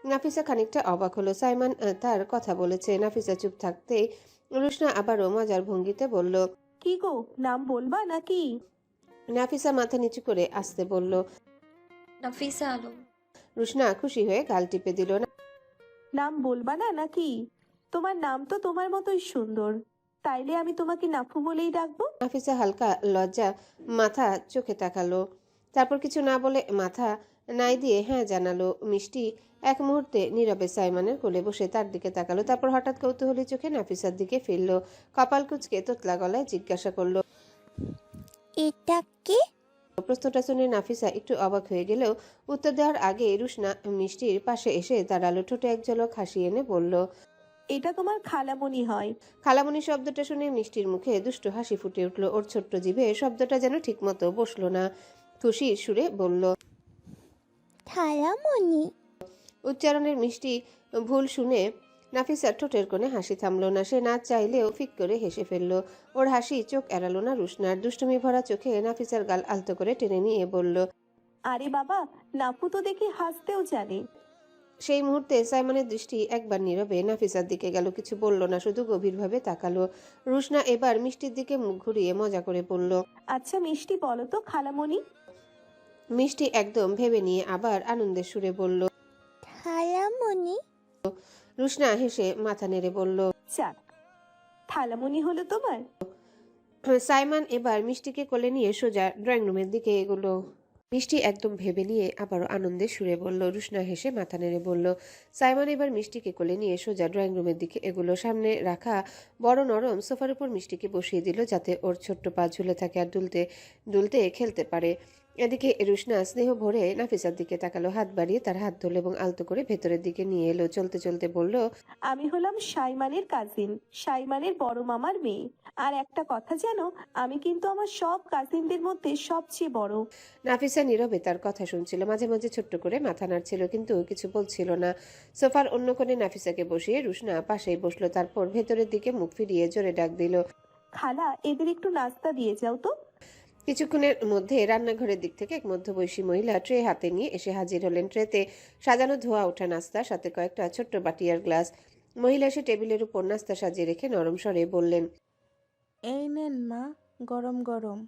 নাফিসা খানিকটা অবাক হলো। সাইমন তার কথা বলেছে। নাফিসা চুপ থাকতেই রুশনা আবারও মজার ভঙ্গিতে বলল, কি গো, নাম বলবা নাকি? নাফিসা মাথা নিচু করে আসতে বলল। নাফিসা আলম। রুশনা খুশি হয়ে গাল টিপে দিল। নাম বলবা না নাকি? তোমার নাম তো তোমার মতোই সুন্দর, তাইলে আমি তোমাকে নাফু বলেই ডাকবো। নাফিসা হালকা লজ্জা মাথা চোখে তাকালো, তারপর কিছু না বলে মাথা নাই দিয়ে হ্যাঁ জানালো। মিষ্টি এক মুহূর্তে নীরবে সাইমনের কোলে বসে তার দিকে তাকালো, তারপর হঠাৎ কৌতূহলী চোখে নাফিসার দিকে ফিরল। কপাল কুঁচকে তোতলা গলায় জিজ্ঞাসা করলো, এটা কি? প্রশ্নটা শুনে নাফিসা একটু অবাক হয়ে গেলেও উত্তর দেওয়ার আগে রুশনা মিষ্টির পাশে এসে দাঁড়ালো। ঠোঁটে এক ঝলক হাসি এনে বলল, এটা তোমার খালামণি হয়। খালামণি শব্দটা শুনে মিষ্টির মুখে দুষ্ট হাসি ফুটে উঠল। ওর ছোট্ট জিভে শব্দটা যেন ঠিকমতো বসলো না। খুশির সুরে বলল, খালামণি। উচ্চারণের মিষ্টি ভুল শুনে নাফিসার ঠোঁটের কোণে হাসি থামলো না। সে না চাইলেও ফিক করে হেসে ফেলল। ওর হাসি চোখ এড়ালো না রুশনার। দুষ্টুমি ভরা চোখে নাফিসার গাল আলতো করে টেনে নিয়ে বলল, আরে বাবা, নাপু তো দেখি হাসতেও জানে। সেই মুহূর্তে সাইমনের দৃষ্টি একবার নীরবে নাফিসার দিকে গেল। কিছু বলল না, শুধু গভীরভাবে তাকালো। রুশনা এবার মিষ্টির দিকে মুখ ঘুরিয়ে মজা করে বলল, আচ্ছা মিষ্টি, বলো তো খালামণি। মিষ্টি একদম ভেবে নিয়ে আবার আনন্দের সুরে বলল, খালামণি। রুশনা হেসে মাথা নেড়ে বলল, যাক, খালামণি হলো তোমার। সাইমন এবার মিষ্টিকে কোলে নিয়ে সোজা ড্রয়িং রুমের দিকে এগোলো। মিষ্টি একদম ভেবে নিয়ে আবারও আনন্দের সুরে বলল। রুশনা হেসে মাথা নেড়ে বলল। সাইমন এবার মিষ্টিকে কোলে নিয়ে সোজা ড্রয়িং রুমের দিকে এগুলো। সামনে রাখা বড় নরম সোফার উপর মিষ্টিকে বসিয়ে দিল, যাতে ওর ছোট্ট পা ঝুলে থাকে আর দুলতে দুলতে খেলতে পারে। এদিকে রুশনা স্নেহ ভরে নাফিসার দিকে তাকালো, হাত বাড়িয়ে তার হাত ধরল এবং আলতো করে ভেতরের দিকে নিয়ে এলো। চলতে চলতে বলল, আমি হলাম সাইমানের কাজিন, সাইমানের বড় মামার মেয়ে। আর একটা কথা জানো, আমি কিন্তু আমার সব কাজিনদের মধ্যে সবচেয়ে বড়। নাফিসা নীরবে তার কথা শুনছিল, মাঝে মাঝে ছোট্ট করে মাথা নাড়ছিল, কিন্তু কিছু বলছিল না। সোফার অন্য কোণে নাফিসাকে বসিয়ে রুশনা পাশেই বসলো। তারপর ভেতরের দিকে মুখ ফিরিয়ে জোরে ডাক দিল, খালা, এদের একটু নাস্তা দিয়ে যাও তো। কিছুক্ষণের মধ্যে রান্নাঘরের দিক থেকে এক মধ্যবয়সী মহিলা ট্রে হাতে নিয়ে এসে হাজির হলেন। ট্রেতে সাজানো ধোয়া ওঠা নাস্তা, সাথে কয়েকটা ছোট্ট বাটি আর গ্লাস। মহিলা এসে টেবিলের উপর নাস্তা সাজিয়ে রেখে নরম স্বরে বললেন, এই নেন মা, গরম গরম।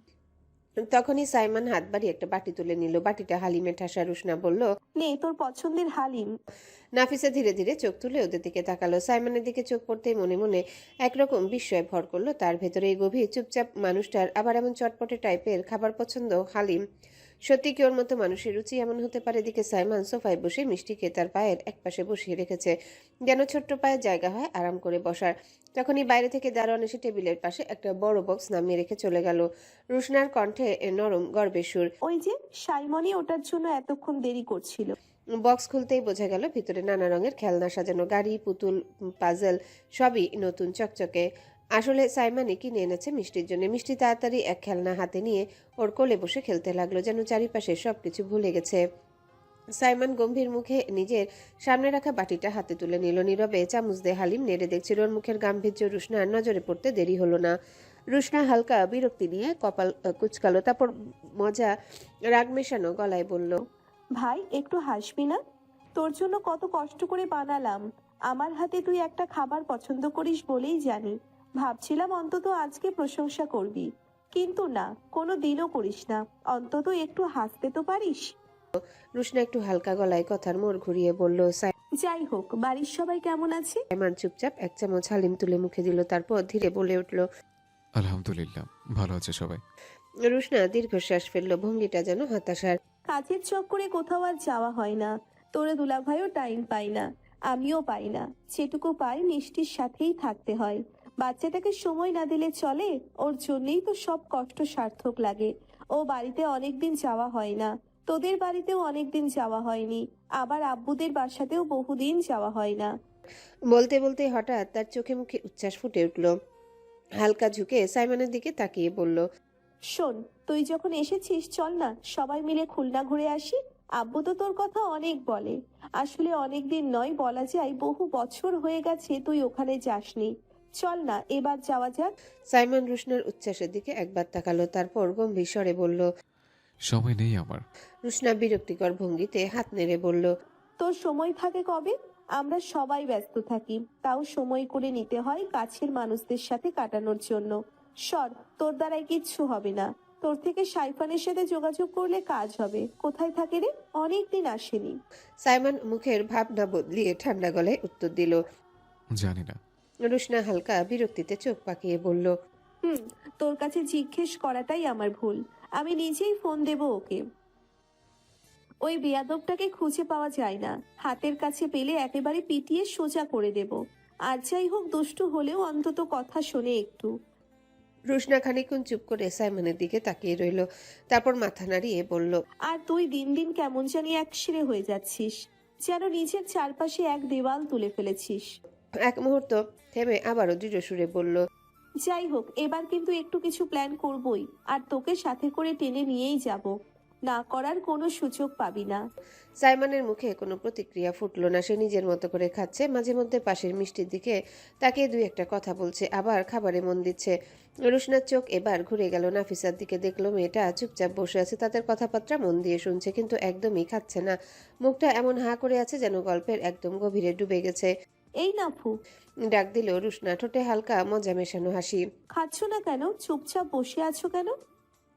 তখনই সাইমন হাত বাড়িয়ে একটা বাটি তুলে নিল। বাটিটা হালিমে ঠাসা। রুশনা বলল, নে তোর পছন্দের হালিম। নাফিসা ধীরে ধীরে চোখ তুলে ওদের দিকে তাকালো। সাইমনের দিকে চোখ পড়তেই মনে মনে একরকম বিস্ময় ভর করলো তার ভেতরে। এই গভীর চুপচাপ মানুষটার আবার এমন চটপটে টাইপের খাবার পছন্দ, হালিম। সত্যি কি ওর মতো মানুষের রুচি এমন হতে পারে? দিকে সাইমন সোফায় বসে মিষ্টিকে তার পায়ের একপাশে বসিয়ে রেখেছে, যেন ছোট্ট পায়ের জায়গা হয় আরাম করে বসার। তখনই বাইরে থেকে দারোয়ান এসে টেবিলের পাশে একটা বড় বক্স নামিয়ে রেখে চলে গেল। রুশনার কণ্ঠে নরম গর্বের সুর, ওই যে সাইমনই ওটার জন্য এতক্ষণ দেরি করছিল। বক্স খুলতেই বোঝা গেল ভিতরে নানা রঙের খেলনা সাজানো, গাড়ি, পুতুল, পাজল, সবই নতুন চকচকে। আসলে সাইমনই কিনে এনেছে মিষ্টির জন্য। মিষ্টি তাড়াতাড়ি এক খেলনা হাতে নিয়ে ওর কোলে বসে খেলতে লাগলো, যেন চারিপাশে সবকিছু ভুলে গেছে। সাইমন গম্ভীর মুখে নিজের সামনে রাখা বাটিটা হাতে তুলে নিল। নীরবে চামচ দিয়ে হালিম নেড়ে দেখছিল। ওর মুখের গাম্ভীর্য রুশনার নজরে পড়তে দেরি হলো না। রুশনা হালকা বিরক্তি নিয়ে কপাল কুচকালো, তারপর মজা রাগ মেশানো গলায় বলল, ভাই একটু হাসবি না? তোর জন্য কত কষ্ট করে বানালাম। আমার হাতে তুই একটা খাবার পছন্দ করিস বলেই জানি। ভাবছিলাম অন্তত আজকে প্রশংসা করবি, কিন্তু না, কোনো দিনও করিস না। অন্তত একটু হাসতে তো পারিস। রুশনা একটু হালকা গলায় কথার মোড় ঘুরিয়ে বলল, যাই হোক, বাড়ির সবাই কেমন আছে? সাইমন চুপচাপ এক চামচ হালিম তুলে মুখে দিল, তারপর ধীরে বলে উঠল, আলহামদুলিল্লাহ, ভালো আছে সবাই। রুশনা দীর্ঘশ্বাস ফেলল, ভঙ্গিটা যেন হতাশার। কাজের চক্করে কোথাও আর যাওয়া হয় না। তোরে দুলাভাইও টাইম পাই না, আমিও পাই না। যেটুকু পাই মিষ্টির সাথেই থাকতে হয়। বাচ্চাটাকে সময় না দিলে চলে? ওর জন্যই তো সব কষ্ট সার্থক লাগে। ও বাড়িতে অনেকদিন যাওয়া হয় না, তোদের বাড়িতেও অনেকদিন যাওয়া হয়নি, আবার আব্বুদের বাসাতেও বহুদিন যাওয়া হয় না। বলতে বলতে হঠাৎ তার চোখে মুখে উচ্ছ্বাস ফুটে উঠল। হালকা ঝুঁকে সাইমনের দিকে তাকিয়ে বলল, শোন, তুই যখন এসেছিস চল না সবাই মিলে খুলনা ঘুরে আসি। আব্বু তো তোর কথা অনেক বলে। আসলে অনেক দিন নয়, বলা যায় বহু বছর হয়ে গেছে তুই ওখানে যাসনি। চল না এবার যাওয়া যাক। সাইমন রুশনার উচ্ছ্বাসের দিকে একবার তাকালো, তারপর গম্ভীর স্বরে বলল, সময় নেই আমার। রুশনা বিরক্তিকর ভঙ্গিতে হাত নেড়ে বলল, তোর সময় থাকে কবে? আমরা সবাই ব্যস্ত থাকি, তাও সময় করে নিতে হয় কাছের মানুষদের সাথে কাটানোর জন্য। সর, তোর দ্বারাই কিচ্ছু হবে না। তোর থেকে সাইফানের সাথে যোগাযোগ করলে কাজ হবে। কোথায় থাকে রে? অনেকদিন আসেনি। সাইমন মুখের ভাবনা বদলিয়ে ঠান্ডা গলায় উত্তর দিল, জানি না। রুশনা হালকা বিরক্তিতে চোখ পাকিয়ে বলল, তোর কাছে জিজ্ঞেস করাটাই আমার ভুল। আমি নিজেই ফোন দেব ওকে। ওই বেয়াদবটাকে খুঁজে পাওয়া যায় না। হাতের কাছে পেলে একেবারে পিটিয়ে সোজা করে দেব। আর যাই হোক, দুষ্টু হলেও অন্তত কথা শোনে একটু। রুশনা খানিকক্ষণ চুপ করে সাইমনের দিকে তাকিয়ে রইল, তারপর মাথা নাড়িয়ে বলল, আর তুই দিন দিন কেমন জানি একসিরে হয়ে যাচ্ছিস, যেন নিজের চারপাশে এক দেওয়াল তুলে ফেলেছিস। এক মুহূর্ত থেমে আবারও দৃঢ় সুরে বলল, যাই হোক, এবার কিন্তু একটু কিছু প্ল্যান করবই, আর তোকে সাথে করে টেনে নিয়েই যাব। না করার কোনো সুযোগ পাবি না। সাইমনের মুখে কোনো প্রতিক্রিয়া ফুটলো না। সে নিজের মতো করে খাচ্ছে, মাঝে মধ্যে পাশের মিষ্টির দিকে তাকিয়ে দুই একটা কথা বলছে, আবার খাবারে মন দিচ্ছে। রুশনার চোখ এবার ঘুরে গেল নাফিসার দিকে, দেখলো মেয়েটা চুপচাপ বসে আছে, তাদের কথাবার্তা মন দিয়ে শুনছে, কিন্তু একদমই খাচ্ছে না। মুখটা এমন হাঁ করে আছে যেন গল্পের একদম গভীরে ডুবে গেছে। এই নাফু, ডাক দিল রুশনা, ঠোঁটে হালকা মজা মেশানো হাসি। খাচ্ছ না কেন? চুপচাপ বসে আছো কেন?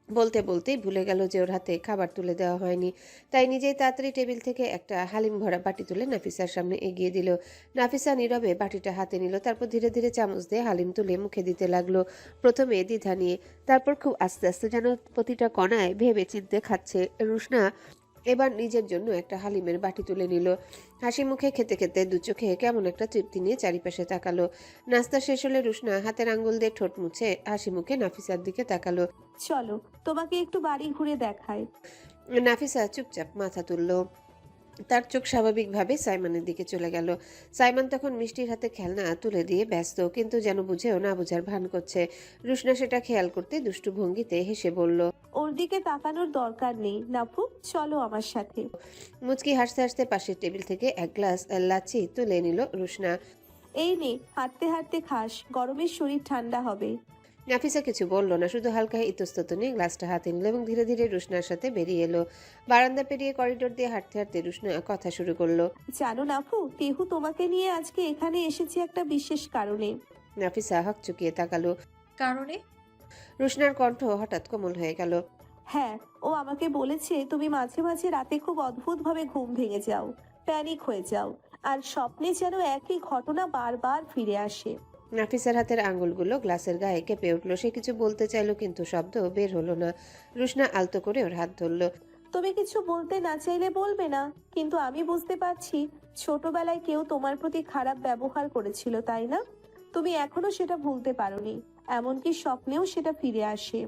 বলতে বলতেই ভুলে গেল যে ওর হাতে খাবার তুলে দেওয়া হয়নি, তাই নিজেই তাড়াতাড়ি টেবিল থেকে একটা হালিম ভরা বাটি তুলে নাফিসার সামনে এগিয়ে দিল। নাফিসা নীরবে বাটিটা হাতে নিল, তারপর ধীরে ধীরে চামচ দিয়ে হালিম তুলে মুখে দিতে লাগলো। প্রথমে দ্বিধা নিয়ে, তারপর খুব আস্তে আস্তে, যেন প্রতিটা কণায় ভেবে চিন্তে খাচ্ছে। রুশনা এবার নিজের জন্য একটা হালিমের বাটি তুলে নিল। হাসি মুখে খেতে খেতে দু চোখে কেমন একটা তৃপ্তি নিয়ে চারিপাশে তাকালো। নাস্তা শেষ হলে রুশনা হাতের আঙ্গুল দিয়ে ঠোঁট মুছে হাসি মুখে নাফিসার দিকে তাকালো। চলো তোমাকে একটু বাড়ি ঘুরে দেখায়। নাফিসা চুপচাপ মাথা তুলল, তার চোখ স্বাভাবিকভাবে সাইমনের দিকে চলে গেল। সাইমন তখন মিষ্টির হাতে খেলনা তুলে দিয়ে ব্যস্ত, কিন্তু যেন বুঝেও না বুঝার ভান করছে। রুশনা সেটা খেয়াল করতে দুষ্টু ভঙ্গিতে হেসে বলল, ওর দিকে তাকানোর দরকার নেই নাফু, চলো আমার সাথে। মুচকি হাসতে হাসতে পাশের টেবিল থেকে এক গ্লাস লাচ্ছি তুলে নিল রুশনা। এই নে, হাঁটতে হাঁটতে খাস, গরমের শরীর ঠান্ডা হবে। নাফিসা কিছু বলল না, শুধু হালকা ইতস্তত নিয়ে গ্লাসটা হাতে নিল এবং ধীরে ধীরে রুশনার সাথে বেরিয়ে এলো। বারান্দা পেরিয়ে করিডোর দিয়ে হাঁটতে হাঁটতে রুশনা কথা শুরু করলো, জানো নাফু, কেহু তোমাকে নিয়ে আজকে এখানে এসেছে একটা বিশেষ কারণে। নাফিসা হক চুকিয়ে তাকালো। কারণে? রুশনার কণ্ঠ হঠাৎ কোমল হয়ে গেল। হ্যাঁ, ও আমাকে বলেছে তুমি মাঝে মাঝে রাতে খুব অদ্ভুতভাবে ঘুম ভেঙে যাও, প্যানিক হয়ে যাও, আর স্বপ্নে যেন একই ঘটনা বারবার ফিরে আসে। নাফিসার হাতের আঙ্গুলগুলো গ্লাসের গায়ে কেঁপে উঠলো। সে কিছু বলতে চাইলো, কিন্তু শব্দ বের হলো না। রুশনা আলতো করে ওর হাত ধরলো। তুমি কিছু বলতে না চাইলে বলবে না, কিন্তু আমি বুঝতে পারছি ছোটবেলায় কেউ তোমার প্রতি খারাপ ব্যবহার করেছিল, তাই না? তুমি এখনো সেটা ভুলতে পারোনি, এমনকি স্বপ্নেও সেটা ফিরে আসে।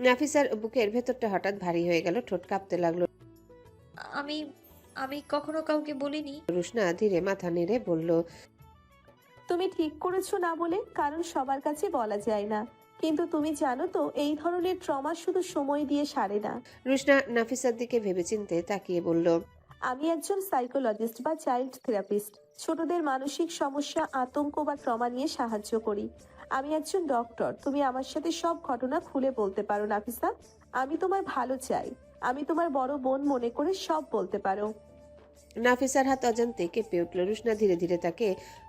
নাফিসার বুকের ভেতরটা হঠাৎ ভারী হয়ে গেল, ঠোঁট কাঁপতে লাগলো। আমি আমি কখনো কাউকে বলিনি। রুশনা ধীরে মাথা নেড়ে বলল, তুমি ঠিক করেছো না বলে, কারণ সবার কাছে বলা যায় না। কিন্তু তুমি জানো তো, এই ধরনের ট্রমা শুধু সময় দিয়ে সারে না। রুশনা নাফিসার দিকে ভেবেচিন্তে তাকিয়ে বলল, আমি একজন সাইকোলজিস্ট বা চাইল্ড থেরাপিস্ট। ছোটদের মানসিক সমস্যা, আতঙ্ক বা ট্রমা নিয়ে সাহায্য করি। আমি একজন ডক্টর। তুমি আমার সাথে সব ঘটনা খুলে বলতে পারো নাফিসা। আমি তোমার ভালো চাই। আমি তোমার বড় বোন মনে করে সব বলতে পারো। নাফিসার হাত অজান্তে কেঁপে উঠল। রুশনা ধীরে ধীরে তাকে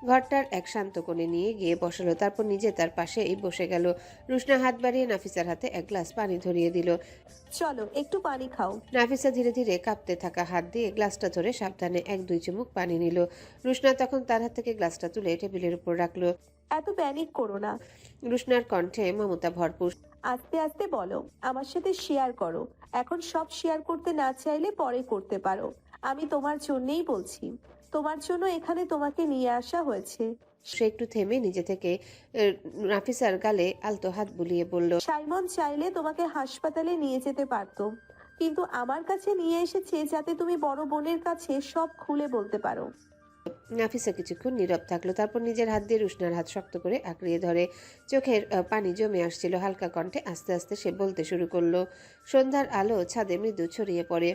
ঘরটার এক শান্ত কোণে নিয়ে গিয়ে বসালো, তারপর নিজে তার পাশেই বসে গেল। রুশনা হাত বাড়িয়ে নাফিসার হাতে এক গ্লাস পানি ধরিয়ে দিল। চলো একটু পানি খাও। নাফিসা ধীরে ধীরে কাঁপতে থাকা হাত দিয়ে গ্লাসটা ধরে সাবধানে এক দুই চুমুক পানি নিল। রুশনা তখন তার হাত থেকে গ্লাসটা তুলে টেবিলের উপর রাখলো। এত প্যানিক করো না। রুশনার কণ্ঠে মমতা ভরপুর। আস্তে আস্তে বলো, আমার সাথে শেয়ার করো। এখন সব শেয়ার করতে না চাইলে পরে করতে পারো। আমি তোমার জন্যই বলছি। তোমার জন্য এখানে তোমাকে নিয়ে আসা হয়েছে। সে একটু থেমে নিজে থেকে নাফিসার গালে আলতো হাত বুলিয়ে বলল, সাইমন চাইলে তোমাকে হাসপাতালে নিয়ে যেতে পারতো, কিন্তু আমার কাছে নিয়ে এসেছে যাতে তুমি বড় বোনের কাছে সব খুলে বলতে পারো। নাফিসা কিছুক্ষণ নীরব থাকলো, তারপর নিজের হাত দিয়ে রুশনার হাত শক্ত করে আঁকড়িয়ে ধরে। চোখের পানি জমে আসছিল। হালকা কণ্ঠে আস্তে আস্তে সে বলতে শুরু করলো। সন্ধ্যার আলো ছাদে মৃদু ছড়িয়ে পড়ে।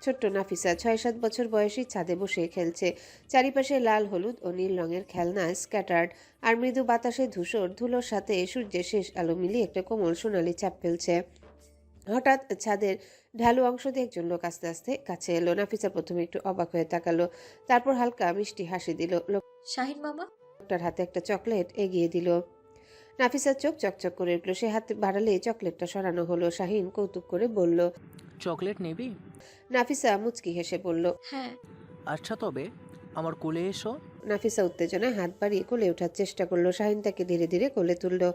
ছোট্ট নাফিসা 6-7 বছর বয়সী ছাদে বসে খেলছে। চারিপাশে লাল, হলুদ ও নীল রঙের খেলনা স্ক্যাটার্ড, আর মৃদু বাতাসে ধূসর ধুলোর সাথে সূর্যের শেষ আলো মিলিয়ে একটা কোমল সোনালি চাপ ফেলছে। হঠাৎ ছাদের ঢালু অংশ দিয়ে একজন লোক আস্তে আস্তে কাছে এলো। নাফিসা প্রথমে একটু অবাক হয়ে তাকালো, তারপর হালকা মিষ্টি হাসি দিল। শাহিন মামা। লোকটার হাতে একটা চকলেট এগিয়ে দিল। নাফিসার চোখ চকচক করে উঠলো। সে হাতে বাড়ালে চকলেটটা সরানো হলো। শাহিন কৌতুক করে বলল, চকলেট নেবি? নাফিসা মুচকি হেসে বলল, হ্যাঁ। আচ্ছা তবে আমার কোলে এসো। নাফিসা উত্তেজনায় হাত বাড়িয়ে কোলে ওঠার চেষ্টা করলো। শাহিন তাকে ধীরে ধীরে কোলে তুললো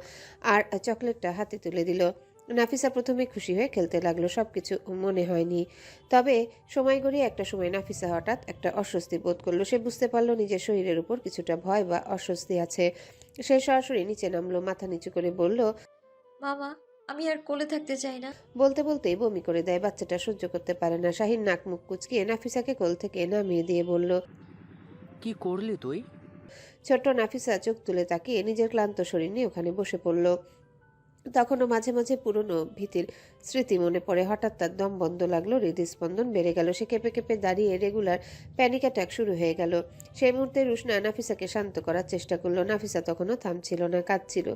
আর চকলেটটা হাতে তুলে দিল। নাফিসা প্রথমে খুশি হয়ে খেলতে লাগলো, সবকিছু মনে হয়নি। তবে সময় গড়িয়ে একটা সময় নাফিসা হঠাৎ একটা অস্বস্তি বোধ করলো। সে বুঝতে পারলো নিজের শরীরের উপর কিছুটা ভয় বা অস্বস্তি আছে। সে সরাসরি নিচে নামলো, মাথা নিচু করে বলল, মামা আমি আর কোলে থাকতে চাই না। বলতে বলতেই বমি করে দেয়। বাচ্চাটা সহ্য করতে পারে না। শাহিন নাক মুখ কুচকিয়ে নাফিসাকে কোল থেকে নামিয়ে দিয়ে বলল, কি করলি তুই? ছোট্ট নাফিসা চোখ তুলে তাকিয়ে নিজের ক্লান্ত শরীর নিয়ে ওখানে বসে পড়ল। তখনও মাঝে মাঝে পুরনো ভীতির স্মৃতি মনে পড়ে। হঠাৎ তার দম বন্ধ লাগলো, হৃদস্পন্দন বেড়ে গেল। সে কেঁপে কেঁপে দাঁড়িয়ে রেগুলার প্যানিক অ্যাটাক শুরু হয়ে গেল। সেই মুহূর্তে রুশনা নাফিসাকে শান্ত করার চেষ্টা করলো। নাফিসা তখনও থামছিল না, কাঁদছিল,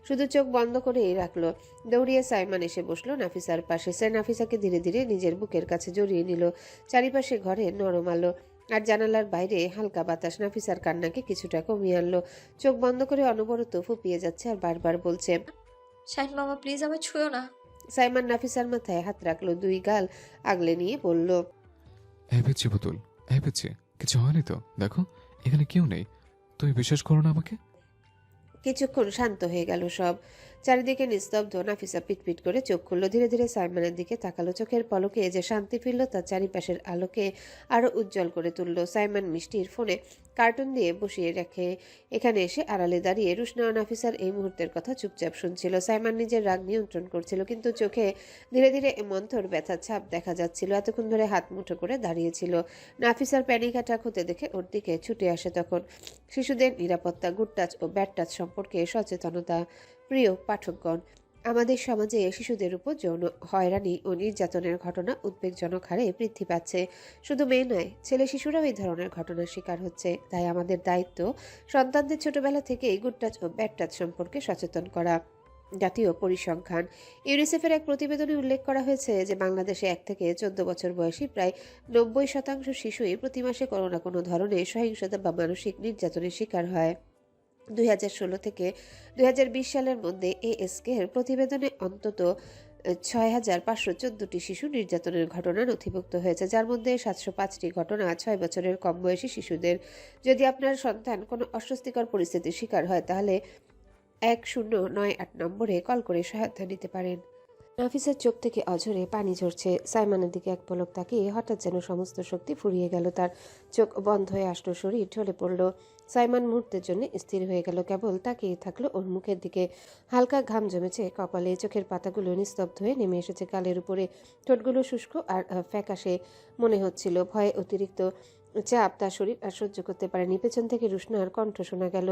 শুধু চোখ বন্ধ করেই রাখলো। দৌড়িয়ে সাইমান এসে বসলো নাফিসার পাশে। সে নাফিসাকে ধীরে ধীরে নিজের বুকের কাছে জড়িয়ে নিল। চারিপাশে ঘরে নরম আলো আর জানালার বাইরে হালকা বাতাস নাফিসার কান্নাকে কিছুটা কমিয়ে আনলো। চোখ বন্ধ করে অনবরত ফুপিয়ে যাচ্ছে আর বারবার বলছে, শাহিন মামা প্লিজ আমায় ছুঁয়ো না। সাইমান নাফিসার মাথায় হাত রাখলো, দুই গাল আগলে নিয়ে বলল, এই পিচ্ছি পুতুল, এই পিচ্ছি, কিছু হয়নি তো? দেখো এখানে কেউ নেই। তুমি বিশ্বাস করো না আমাকে? কিছুক্ষণ শান্ত হয়ে গেল সব। চারিদিকে নিস্তব্ধ। নাফিসা পিটপিট করে চোখ খুললো। ধীরে ধীরে সাইমানের দিকে তাকালো। চোখের পলকে যে শান্তি ফিরল তার চারিপাশের আলোকে আরো উজ্জ্বল করে তুলল। সাইমান মিষ্টির ফোনে কার্টুন দিয়ে বসিয়ে রেখে এখানে এসে আড়ালে দাঁড়িয়ে রুশনা ও নাফিসার এই মুহূর্তের কথা চুপচাপ শুনছিল। সাইমান নিজের রাগ নিয়ন্ত্রণ করছিল, কিন্তু চোখে ধীরে ধীরে মন্থর ব্যথার ছাপ দেখা যাচ্ছিল। এতক্ষণ ধরে হাত মুঠো করে দাঁড়িয়েছিল। নাফিসার প্যানিক অ্যাটাক হতে দেখে ওর দিকে ছুটে আসে তখন। শিশুদের নিরাপত্তা, গুড টাচ ও ব্যাড টাচ সম্পর্কে সচেতনতা। প্রিয় পাঠকগণ, আমাদের সমাজে শিশুদের উপর যৌন হয়রানি ও নির্যাতনের ঘটনা উদ্বেগজনক হারে বৃদ্ধি পাচ্ছে। শুধু মেয়ে নয়, ছেলে শিশুরাও এই ধরনের ঘটনার শিকার হচ্ছে। তাই আমাদের দায়িত্ব সন্তানদের ছোটবেলা থেকেই গুড টাচ ও ব্যাড টাচ সম্পর্কে সচেতন করা। জাতীয় পরিসংখ্যান ইউনিসেফের এক প্রতিবেদনে উল্লেখ করা হয়েছে যে বাংলাদেশে 1 থেকে 14 বছর বয়সী প্রায় 90% শিশুই প্রতি মাসে কোনো না কোনো ধরনের সহিংসতা বা মানসিক নির্যাতনের শিকার হয়। 2016 থেকে 2020 সালের মধ্যে এএসকে-এর প্রতিবেদনে অন্তত 6514টি শিশু নির্যাতনের ঘটনা নথিভুক্ত হয়েছে, যার মধ্যে 705টি ঘটনা 6 বছরের কম বয়সী শিশুদের। যদি আপনার সন্তান কোনো অস্বস্তিকর পরিস্থিতির শিকার হয় তাহলে 1098 নম্বরে কল করে সহায়তা নিতে পারেন। নাফিসার চোখ থেকে অঝরে পানি ঝরছে। সাইমানের দিকে এক পলক তাকিয়ে হঠাৎ যেন সমস্ত শক্তি ফুরিয়ে গেল তার। চোখ বন্ধ হয়ে আসলো, শরীর ঢলে পড়ল। সাইমান মুহূর্তের জন্য স্থির হয়ে গেল, কেবল তাকিয়ে থাকলো ওর মুখের দিকে। হালকা ঘাম জমেছে কপালে, চোখের পাতাগুলো নিস্তব্ধ হয়ে নেমে এসেছে গালের উপরে। ঠোঁটগুলো শুষ্ক আর ফ্যাকাশে মনে হচ্ছিল। ভয়ে অতিরিক্ত চাপ তার শরীর আর সহ্য করতে পারেনি। পেছন থেকে রুশনার কণ্ঠ শোনা গেল,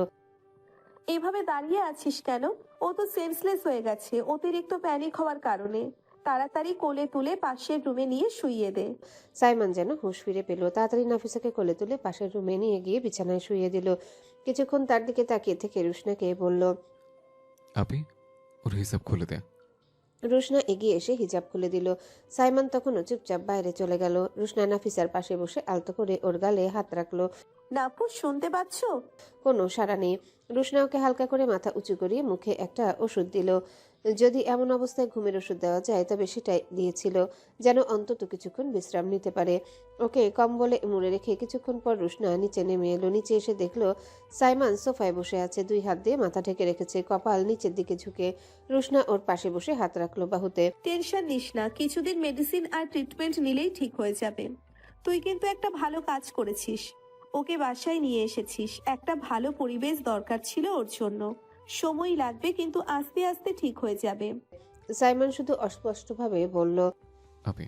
এভাবে দাঁড়িয়ে আছিস কেন? ও তো সেন্সলেস হয়ে গেছে অতিরিক্ত প্যানিক হওয়ার কারণে। তাড়াতাড়ি কোলে তুলে পাশের রুমে নিয়ে শুইয়ে দে। সাইমন যেন হুঁশ ফিরে পেল, তাড়াতাড়ি নাফিসাকে কোলে তুলে পাশের রুমে নিয়ে গিয়ে বিছানায় শুইয়ে দিল। কিছুক্ষণ তার দিকে তাকিয়ে থেকে রুশনাকে বলল, আপি ওর হিসাব খুলে দে। রুশনা এগিয়ে এসে হিজাব খুলে দিল। সাইমন তখনও চুপচাপ বাইরে চলে গেল। রুশনা নাফিসার পাশে বসে আলতো করে ওর গালে হাত রাখলো। নাপু, শুনতে পাচ্ছ? কোনো সাড়া নেই। রুশনা ওকে হালকা করে মাথা উঁচু করিয়ে মুখে একটা ওষুধ দিল। যদি এমন অবস্থায় ঘুমের ওষুধ দেওয়া যায় তবে সেটাই দিয়েছিল, যেন অন্তত কিছুক্ষণ বিশ্রাম নিতে পারে। ওকে কম্বলে মুড়ে রেখে কিছুক্ষণ পর রুশনা নিচে নেমে এলো। নিচে এসে দেখলো সাইমন সোফায় বসে আছে, 2 হাত দিয়ে মাথা ঢেকে রেখেছে, কপাল নিচের দিকে ঝুঁকে। রুশনা ওর পাশে বসে হাত রাখলো বাহুতে। টেনশন নিস না, কিছুদিন মেডিসিন আর ট্রিটমেন্ট নিলেই ঠিক হয়ে যাবে। তুই কিন্তু একটা ভালো কাজ করেছিস, ওকে বাসায় নিয়ে এসেছিস। একটা ভালো পরিবেশ দরকার ছিল ওর জন্য। সময় লাগবে, কিন্তু আস্তে আস্তে ঠিক হয়ে যাবে। সাইমন শুধু অস্পষ্টভাবে বলল। আপি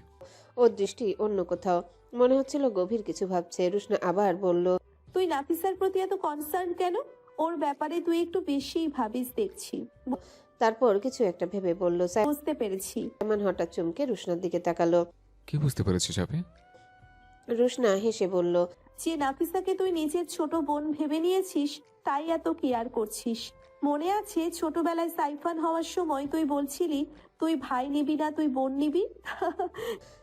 ওর দৃষ্টি অন্য কোথাও, মনে হচ্ছিল গভীর কিছু ভাবছে। রুশনা আবার বলল, তুই নাফিসার প্রতি এত কনসার্ন কেন? ওর ব্যাপারে তুই একটু বেশিই ভাবিস দেখছি। তারপর কিছু একটা ভেবে বলল। বুঝতে পেরেছি। সাইমন হঠাৎ চমকে রুশনার দিকে তাকালো। কি বুঝতে পেরেছিস আপি? রুশনা হেসে বলল, যে নাফিসাকে তুই নিজের ছোট বোন ভেবে নিয়েছিস, তাই এত কেয়ার করছিস। মনে আছে ছোটবেলায় সাইফান হওয়ার সময় তুই বলছিলি তুই ভাই নিবি না, তুই বোন নিবি?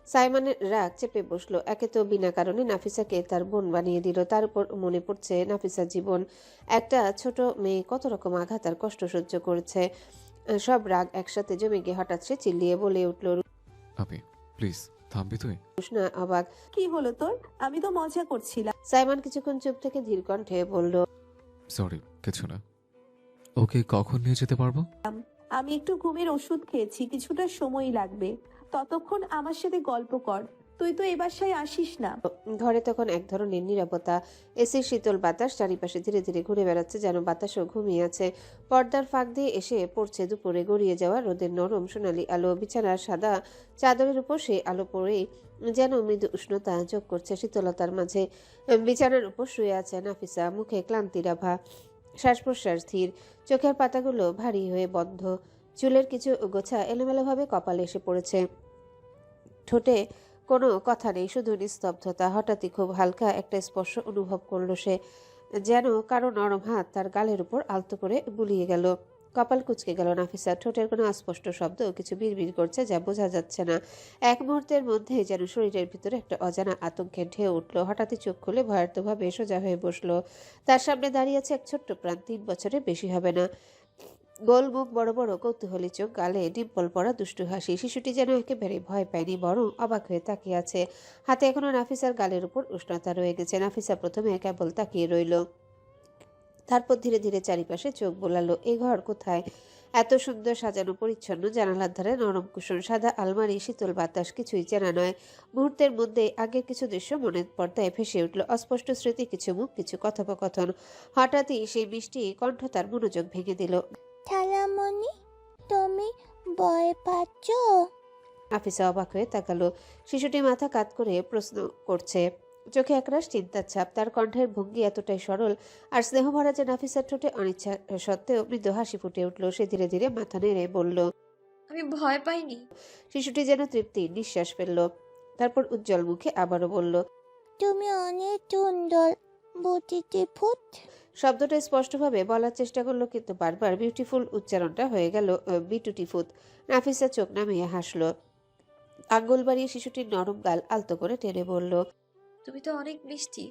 সাইমনের রাগ চেপে বসলো। একে তো বিনা কারণে নাফিসাকে তার বোন বানিয়ে দিল, তার উপর মনে পড়ছে নাফিসার জীবন। একটা ছোট মেয়ে কত রকম আঘাত আর কষ্ট সহ্য করেছে। সব রাগ একসাথে জমে গিয়ে হঠাৎ সে চিল্লিয়ে বলে উঠল। আপি প্লিজ থামবি তুই? রুশনা অবাক। কি হলো তোর? আমি তো মজা করছিলাম। সাইমন কিছুক্ষণ চুপ থেকে ধীর কণ্ঠে বলল, সরি, কিছু না। ওকে কখন নিয়ে যেতে পারবো? আমি একটু ঘুমের ওষুধ খেয়েছি, কিছুটা সময় লাগবে। ততক্ষণ আমার সাথে গল্প কর। তুই তো এ বাসায় আসিস না। ঘরে তখন এক ধরনের নীরবতা। এসির শীতল বাতাস চারিপাশে ধীরে ধীরে ঘুরে বেড়াচ্ছে, যেন বাতাসও ঘুমিয়ে আছে। পর্দার ফাঁক দিয়ে এসে পড়ছে দুপুরে গড়িয়ে যাওয়া রোদের নরম সোনালি আলো। বিছানার সাদা চাদরের উপর সেই আলো পড়েই যেন মৃদু উষ্ণতা যোগ করছে শীতলতার মাঝে। বিছানার উপর শুয়ে আছে নাফিসা, মুখে ক্লান্তির আভা, শ্বাস প্রশ্বাস ধীর, চোখের পাতাগুলো ভারী হয়ে বন্ধ, চুলের কিছু গোছা এলোমেলোভাবে কপালে এসে পড়েছে। ঠোঁটে কোনো কথা নেই, শুধু নিস্তব্ধতা। হঠাৎই খুব হালকা একটা স্পর্শ অনুভব করলো সে, যেন কারো নরম হাত তার গালের উপর আলতো করে বুলিয়ে গেল। কপাল কুঁচকে গেল নাফিসার। ঠোঁটের কোনো অস্পষ্ট শব্দ, কিছু বিড়বিড় করছে যা বোঝা যাচ্ছে না। এক মুহূর্তের মধ্যে যেন শরীরের ভিতরে একটা অজানা আতঙ্কের ঢেউ উঠল। হঠাৎই চোখ খুলে ভয়ার্থভাবে সোজা হয়ে বসলো। তার সামনে দাঁড়িয়ে আছে এক ছোট্ট প্রাণ, 3 বছরের বেশি হবে না। গোল মুখ, বড় বড় কৌতূহলী চোখ, গালে ডিম্পল পড়া দুষ্টু হাসি। শিশুটি যেন একেবারে ভয় পায়নি, বরং অবাক হয়ে তাকিয়ে আছে। হাতে এখনো নাফিসার গালের উপর উষ্ণতা রয়ে গেছে। নাফিসা প্রথমে কেবল তাকিয়ে রইল, তারপর ধীরে ধীরে চারিপাশে চোখ বোলালো। এই ঘর কোথায়? এত সুন্দর সাজানো পরিচ্ছন্ন, জানালার ধারে নরম কুশন, সাদা আলমারি, শীতল বাতাস, কিছুই চেনা নয়। মুহূর্তের মধ্যে আগের কিছু দৃশ্য মনের পর্দায় ভেসে উঠল। অস্পষ্ট স্মৃতি, কিছু মুখ, কিছু কথোপকথন। হঠাৎই সেই মিষ্টি কণ্ঠ তার মনোযোগ ভেঙে দিল। খালামণি, তুমি ভয় পাচ্ছ? নাফিসা অবাক হয়ে তাকালো। শিশুটি মাথা কাত করে প্রশ্ন করছে, চোখে একরাশ চিন্তার ছাপ। তার কণ্ঠের ভঙ্গি এতটাই সরল আর স্নেহভরা যে নাফিসার ঠোঁটে অনিচ্ছা সত্ত্বেও মৃদু হাসি ফুটে উঠল। সে ধীরে ধীরে মাথা নেড়ে বলল, আমি ভয় পাইনি। শিশুটি যেন তৃপ্তি নিঃশ্বাস ফেলল, তারপর উজ্জ্বল মুখে আবারও বলল, তুমি অনেক সুন্দর বিউটিফুল। শব্দটা স্পষ্টভাবে বলার চেষ্টা করলো, কিন্তু বারবার বিউটিফুল উচ্চারণটা হয়ে গেল বিটুটিফুত। নাফিসা চোখ নামিয়ে হাসলো। আঙ্গুল বাড়িয়ে শিশুটির নরম গাল আলতো করে টেনে বলল, তুমি তো অনেক মিষ্টি,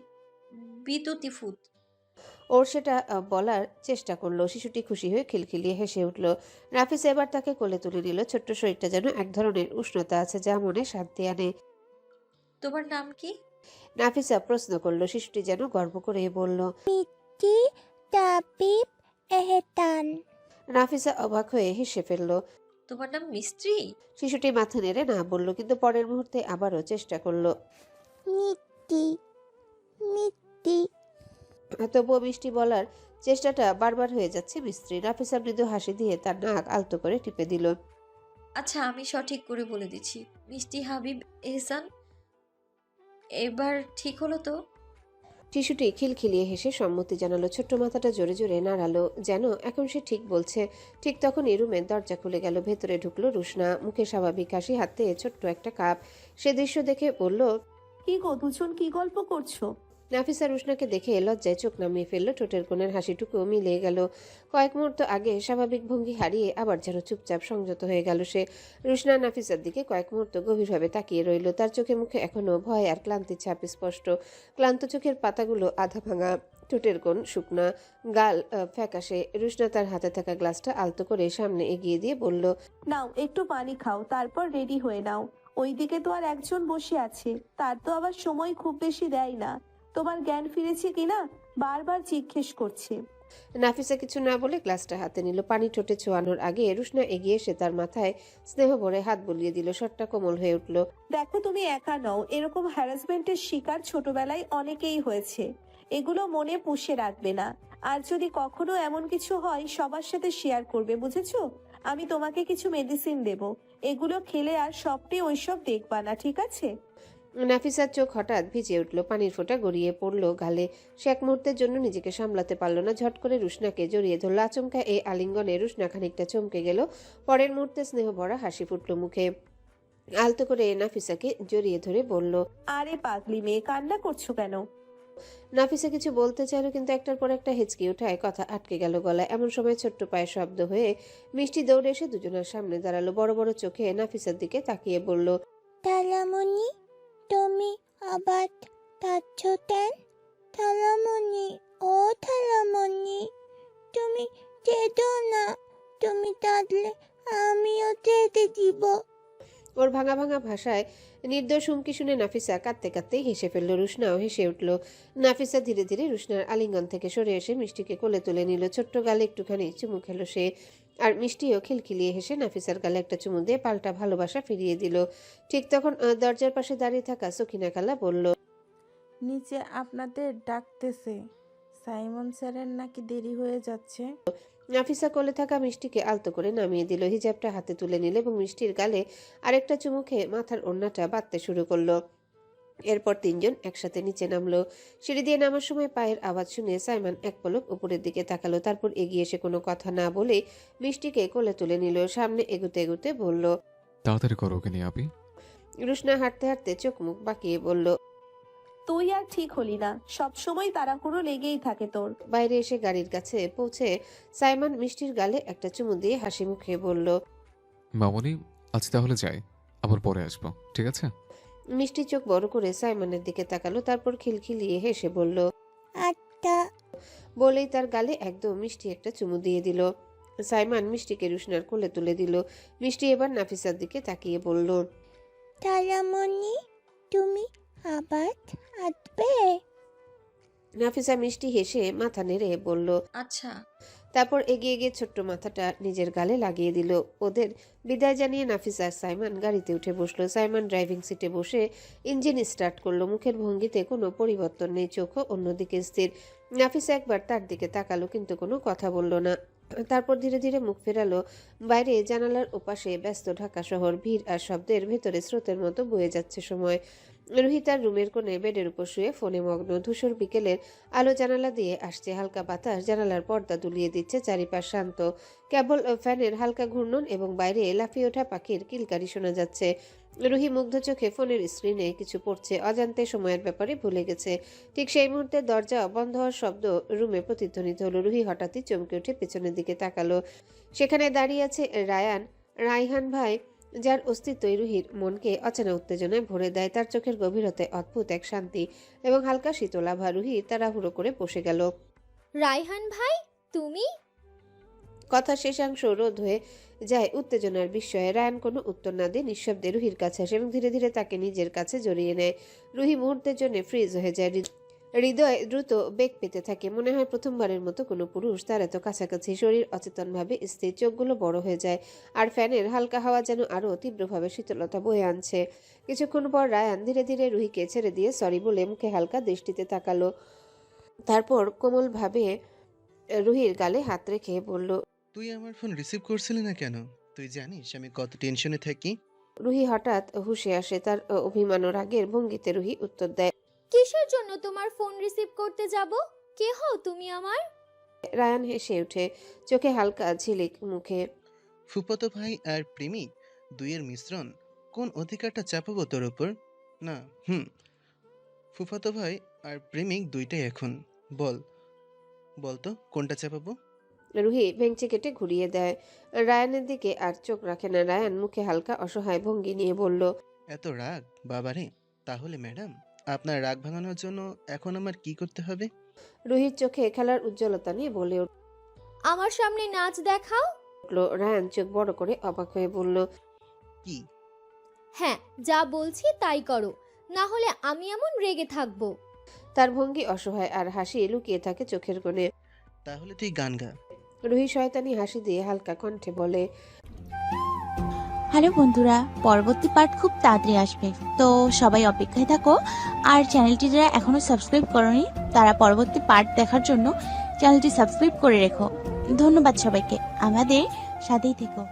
বিতুতিফুত। ওর সেটা বলার চেষ্টা করলো। শিশুটি খুশি হয়ে খিলখিলিয়ে হেসে উঠল। নাফিসা এবার তাকে কোলে তুলে নিল। ছোট্ট শরীরটা যেন এক ধরনের উষ্ণতা আছে, যা মনে শান্তি আনে। তোমার নাম কি? নাফিসা প্রশ্ন করলো। শিশুটি যেন গর্ব করে বলল, মিষ্টি তাবিব এহতান। নাফিসা অবাক হয়ে হেসে ফেলল। তোমার নাম মিস্ত্রি? শিশুটি মাথা নেড়ে না বলল, কিন্তু পরের মুহূর্তে আবারও চেষ্টা করলো। মিষ্টি মিষ্টি। তবুও মিষ্টি বলার চেষ্টাটা বারবার হয়ে যাচ্ছে মিস্ত্রি। নাফিসা মৃদু হাসি দিয়ে তার নাক আলতো করে টিপে দিল। আচ্ছা, আমি সঠিক করে বলে দিচ্ছি, মিষ্টি হাবিব এহসান। এবার ঠিক হলো তো? শিশুটি খিলখিলিয়ে হেসে সম্মতি জানালো, ছোট্ট মাথাটা জোরে জোরে নাড়ালো, যেন এখন সে ঠিক বলছে। ঠিক তখনই রুমের দরজা খুলে গেল। ভেতরে ঢুকলো রুশনা, মুখে স্বাভাবিক হাসি, হাতে ছোট্ট একটা কাপ। সে দৃশ্য দেখে বলল, কি গো দুজন, কি গল্প করছো? নাফিসা রুশনাকে দেখে লজ্জায় চোখ নামিয়ে ফেললো, ঠোঁটের কোণের হাসিটুকু মিলিয়ে গেল। কয়েক মুহূর্ত আগে স্বাভাবিক ভঙ্গি হারিয়ে আবার যেন চুপচাপ সংযত হয়ে গেল সে। রুশনা নাফিসার দিকে কয়েক মুহূর্ত গভীরভাবে তাকিয়ে রইল। তার চোখে মুখে এখনো ভয় আর ক্লান্তির ছাপ স্পষ্ট। ক্লান্ত চোখের পাতাগুলো আধা ভাঙা, ঠোঁটের কোণ শুকনা, গাল ফ্যাকাশে। রুশনা তার হাতে থাকা গ্লাসটা আলতো করে সামনে এগিয়ে দিয়ে বলল, নাও একটু পানি খাও, তারপর রেডি হয়ে নাও। ওইদিকে তো আর একজন বসে আছে, তার তো আবার সময় খুব বেশি দেয় না। তোমার জ্ঞান ফিরেছে কিনা বারবার জিজ্ঞেস করছে। নাফিসা কিছু না বলে গ্লাসটা হাতে নিল। পানি ঠোঁটে ছোঁয়ানোর আগে রুশনা এগিয়ে এসে তার মাথায় স্নেহ ভরে হাত বুলিয়ে দিল। শটটা কোমল হয়ে উঠল। দেখো তুমি একা নও, এরকম হ্যারাসমেন্টের শিকার ছোটবেলায় অনেকেই হয়েছে। এগুলো মনে পুষে রাখবে না, আর যদি কখনো এমন কিছু হয় সবার সাথে শেয়ার করবে, বুঝেছো? আমি তোমাকে কিছু মেডিসিন দেব, এগুলো খেলে আর স্বপ্নে ওইসব দেখবা না, ঠিক আছে? নাফিসার চোখ হঠাৎ ভিজে উঠল, পানির ফোঁটা গড়িয়ে পড়ল গালে। সে এক মুহূর্তের জন্য নিজেকে সামলাতে পারল না, ঝট করে রুশনাকে জড়িয়ে ধরল। আচমকা এই আলিঙ্গনে রুশনা খানিকটা চমকে গেল। পরের মুহূর্তে স্নেহ ভরা হাসি ফুটল মুখে। আলতো করে নাফিসাকে জড়িয়ে ধরে বলল, আরে পাগলি মেয়ে, কান্না করছো কেন? নাফিসা কিছু বলতে চাইল, কিন্তু একটার পর একটা হেঁচকি ওঠায় কথা আটকে গেল গলায়। এমন সময় ছোট্ট পায়ের শব্দ হয়ে মিষ্টি দৌড়ে এসে দুজনের সামনে দাঁড়ালো। বড় বড় চোখে নাফিসার দিকে তাকিয়ে বলল, তালামণি, তুমি আবার কাঁদছ কেন? থালামণি, ও থালামণি, তুমি কেঁদো না। তুমি কাঁদলে আমিও কেঁদে দিব। ওর ভাঙা ভাঙা ভাষায় নির্দোষ হুমকি শুনে নাফিসা কাঁদতে কাঁদতেই হেসে ফেলল। রুশনাও হেসে উঠল। নাফিসা ধীরে ধীরে রুশনার আলিঙ্গন থেকে সরে এসে মিষ্টিকে কোলে তুলে নিল। ছোট্ট গালে একটুখানি চুমু খেলো সে, আর মিষ্টিও খিলখিলিয়ে হেসে নাফিসার গালে একটা চুমু দিয়ে পাল্টা ভালোবাসা ফিরিয়ে দিল। ঠিক তখন দরজার পাশে দাঁড়িয়ে থাকা সকিনা খালা বলল, নিচে আপনাদের ডাকতেছে, সাইমন স্যারের নাকি দেরি হয়ে যাচ্ছে। নাফিসা কোলে থাকা মিষ্টিকে আলতো করে নামিয়ে দিল, হিজাবটা হাতে তুলে নিল এবং মিষ্টির গালে আরেকটা চুমু খেয়ে মাথার ওড়নাটা বাঁধতে শুরু করলো। এরপর তিনজন একসাথে নিচে নামলো। সিঁড়ি দিয়ে নামার সময় পায়ের আওয়াজ শুনে সাইমন এক পলক উপরের দিকে তাকালো, তারপর এগিয়ে এসে কোনো কথা না বলে মিষ্টিকে কোলে তুলে নিল। সামনে এগুতে এগুতে বলল, তাড়াতাড়ি করো ওকে নিয়ে আপি। রুশনা হাঁটতে হাঁটতে চোখ মুখ বাঁকিয়ে বলল, তুই আর ঠিক হলি না, সব সময় তাড়াহুড়ো লেগেই থাকে তোর। বাইরে এসে গাড়ির কাছে পৌঁছে সাইমন মিষ্টির গালে একটা চুমু দিয়ে হাসি মুখে বলল, মামনি, আজ তাহলে যাই, আবার পরে আসবো, ঠিক আছে? মিষ্টি চোখ বড় করে সাইমনের দিকে তাকালো, তারপর খিলখিলিয়ে হেসে বলল, আচ্ছা। বলেই তার গালে একদম মিষ্টি একটা চুমু দিয়ে দিল। সাইমন মিষ্টিকে রুশনার কোলে তুলে দিল। মিষ্টি এবার নাফিসার দিকে তাকিয়ে বলল, থালামণি, তুমি আবার আসবে? নাফিসা মিষ্টি হেসে মাথা নেড়ে বলল, আচ্ছা। তারপর এগিয়ে গিয়ে ছোট্ট মাথাটা নিজের গালে লাগিয়ে দিল। ওদের বিদায় জানিয়ে নাফিসা আর সাইমন গাড়িতে উঠে বসলো। সাইমন ড্রাইভিং সিটে বসে ইঞ্জিন স্টার্ট করলো। মুখের ভঙ্গিতে কোনো পরিবর্তন নেই, চোখও অন্যদিকে স্থির। নাফিসা একবার তার দিকে তাকালো, কিন্তু কোনো কথা বলল না। তারপর ধীরে ধীরে মুখ ফেরালো। বাইরে জানালার ওপাশে ব্যস্ত ঢাকা শহর, ভিড় আর শব্দের ভেতরে স্রোতের মতো বয়ে যাচ্ছে সময়। রুহি তার রুমের কোণে বেডের উপর শুয়ে ফোনে মগ্ন। ধূসর বিকেলের আলো জানালা দিয়ে আসছে, হালকা বাতাস জানালার পর্দা দুলিয়ে দিচ্ছে। চারিপাশ শান্ত, কেবল ফ্যানের হালকা ঘূর্ণন এবং বাইরে লাফিয়ে ওঠা পাখির কিলকারি শোনা যাচ্ছে। রুহি মুগ্ধ চোখে ফোনের স্ক্রিনে কিছু পড়ছে, অজান্তে সময়ের ব্যাপারে ভুলে গেছে। ঠিক সেই মুহূর্তে দরজা বন্ধ হওয়ার শব্দ রুমে প্রতিধ্বনিত হলো। রুহি হঠাৎই চমকে উঠে পেছনের দিকে তাকালো। সেখানে দাঁড়িয়ে আছে রায়হান ভাই, যার অস্তিত্বই রুহির মনকে অচেনা উত্তেজনায় ভরে দেয়। তার চোখের গভীরতায় অদ্ভুত এক শান্তি এবং হালকা শীতলাভা। রুহি তাড়াহুড়ো করে বসে গেল। রায়হান ভাই, তুমি? কথা শেষাংশ রোধ হয়ে যায় উত্তেজনার বিস্ময়ে। রায়ান কোনো উত্তর না দিয়ে নিঃশব্দে রুহির কাছে আসে এবং ধীরে ধীরে তাকে নিজের কাছে জড়িয়ে নেয়। রুহি মুহূর্তের জন্য ফ্রিজ হয়ে যায়, হৃদয় দ্রুত বেগ পেতে থাকে। মনে হয় প্রথমবারের মতো কোনো পুরুষ তার এত কাছাকাছি। শরীর অচেতনভাবে স্থির, চোখগুলো বড় হয়ে যায়, আর ফ্যানের হালকা হাওয়া যেন আরও তীব্রভাবে শীতলতা বয়ে আনছে। কিছুক্ষণ পর রায়ান ধীরে ধীরে রুহিকে ছেড়ে দিয়ে সরি বলে মুখে হালকা দৃষ্টিতে তাকালো। তারপর কোমলভাবে রুহির গালে হাত রেখে বলল, তুই আমার ফোন রিসিভ করছিলি না কেন? তুই জানিস আমি কত টেনশনে থাকি? রুহি হঠাৎ হুঁশে আসে। তার অভিমান ও রাগের ভঙ্গিতে রুহি উত্তর দেয়, কিসের জন্য তোমার ফোন রিসিভ করতে যাব? কে হও তুমি আমার? রায়ান হেসে ওঠে, চোখে হালকা ঝিলিক মুখে। ফুফাতো ভাই আর প্রেমিক দুইয়ের মিশ্রণ। কোন অধিকারটা চাপাবো তোর উপর? না, ফুফাতো ভাই আর প্রেমিক দুইটাই এখন। বলতো কোনটা চাপাবো? রুহি ভেঙচি কেটে ঘুরিয়ে দেয়। রায়ানের দিকে আর চোখ রাখে না। রায়ান মুখে হালকা অসহায় ভঙ্গি নিয়ে বলল, এত রাগ বাবারে। তাহলে ম্যাডাম, আপনার রাগ ভাঙানোর জন্য এখন আমার কি করতে হবে? রুহির চোখে খেলার উজ্জ্বলতা নিয়ে বলে আমার সামনে নাচ দেখাও। উঠল। রায়ান চোখ বড় করে অবাক হয়ে বলল, কি? হ্যাঁ, যা বলছি তাই করো, না হলে আমি এমন রেগে থাকবো। তার ভঙ্গি অসহায় আর হাসি লুকিয়ে থাকে চোখের কোণে। তাহলে তুই গান গা। রুহি শয়তানি হাসি দিয়ে হালকা কণ্ঠে বলে, হ্যালো বন্ধুরা, পরবর্তী পার্ট খুব তাড়াতাড়ি আসবে, তো সবাই অপেক্ষায় থাকো। আর চ্যানেলটি যারা এখনো সাবস্ক্রাইব করোনি তারা পরবর্তী পার্ট দেখার জন্য চ্যানেলটি সাবস্ক্রাইব করে রেখো। ধন্যবাদ সবাইকে, আমাদের সাথেই থেকো।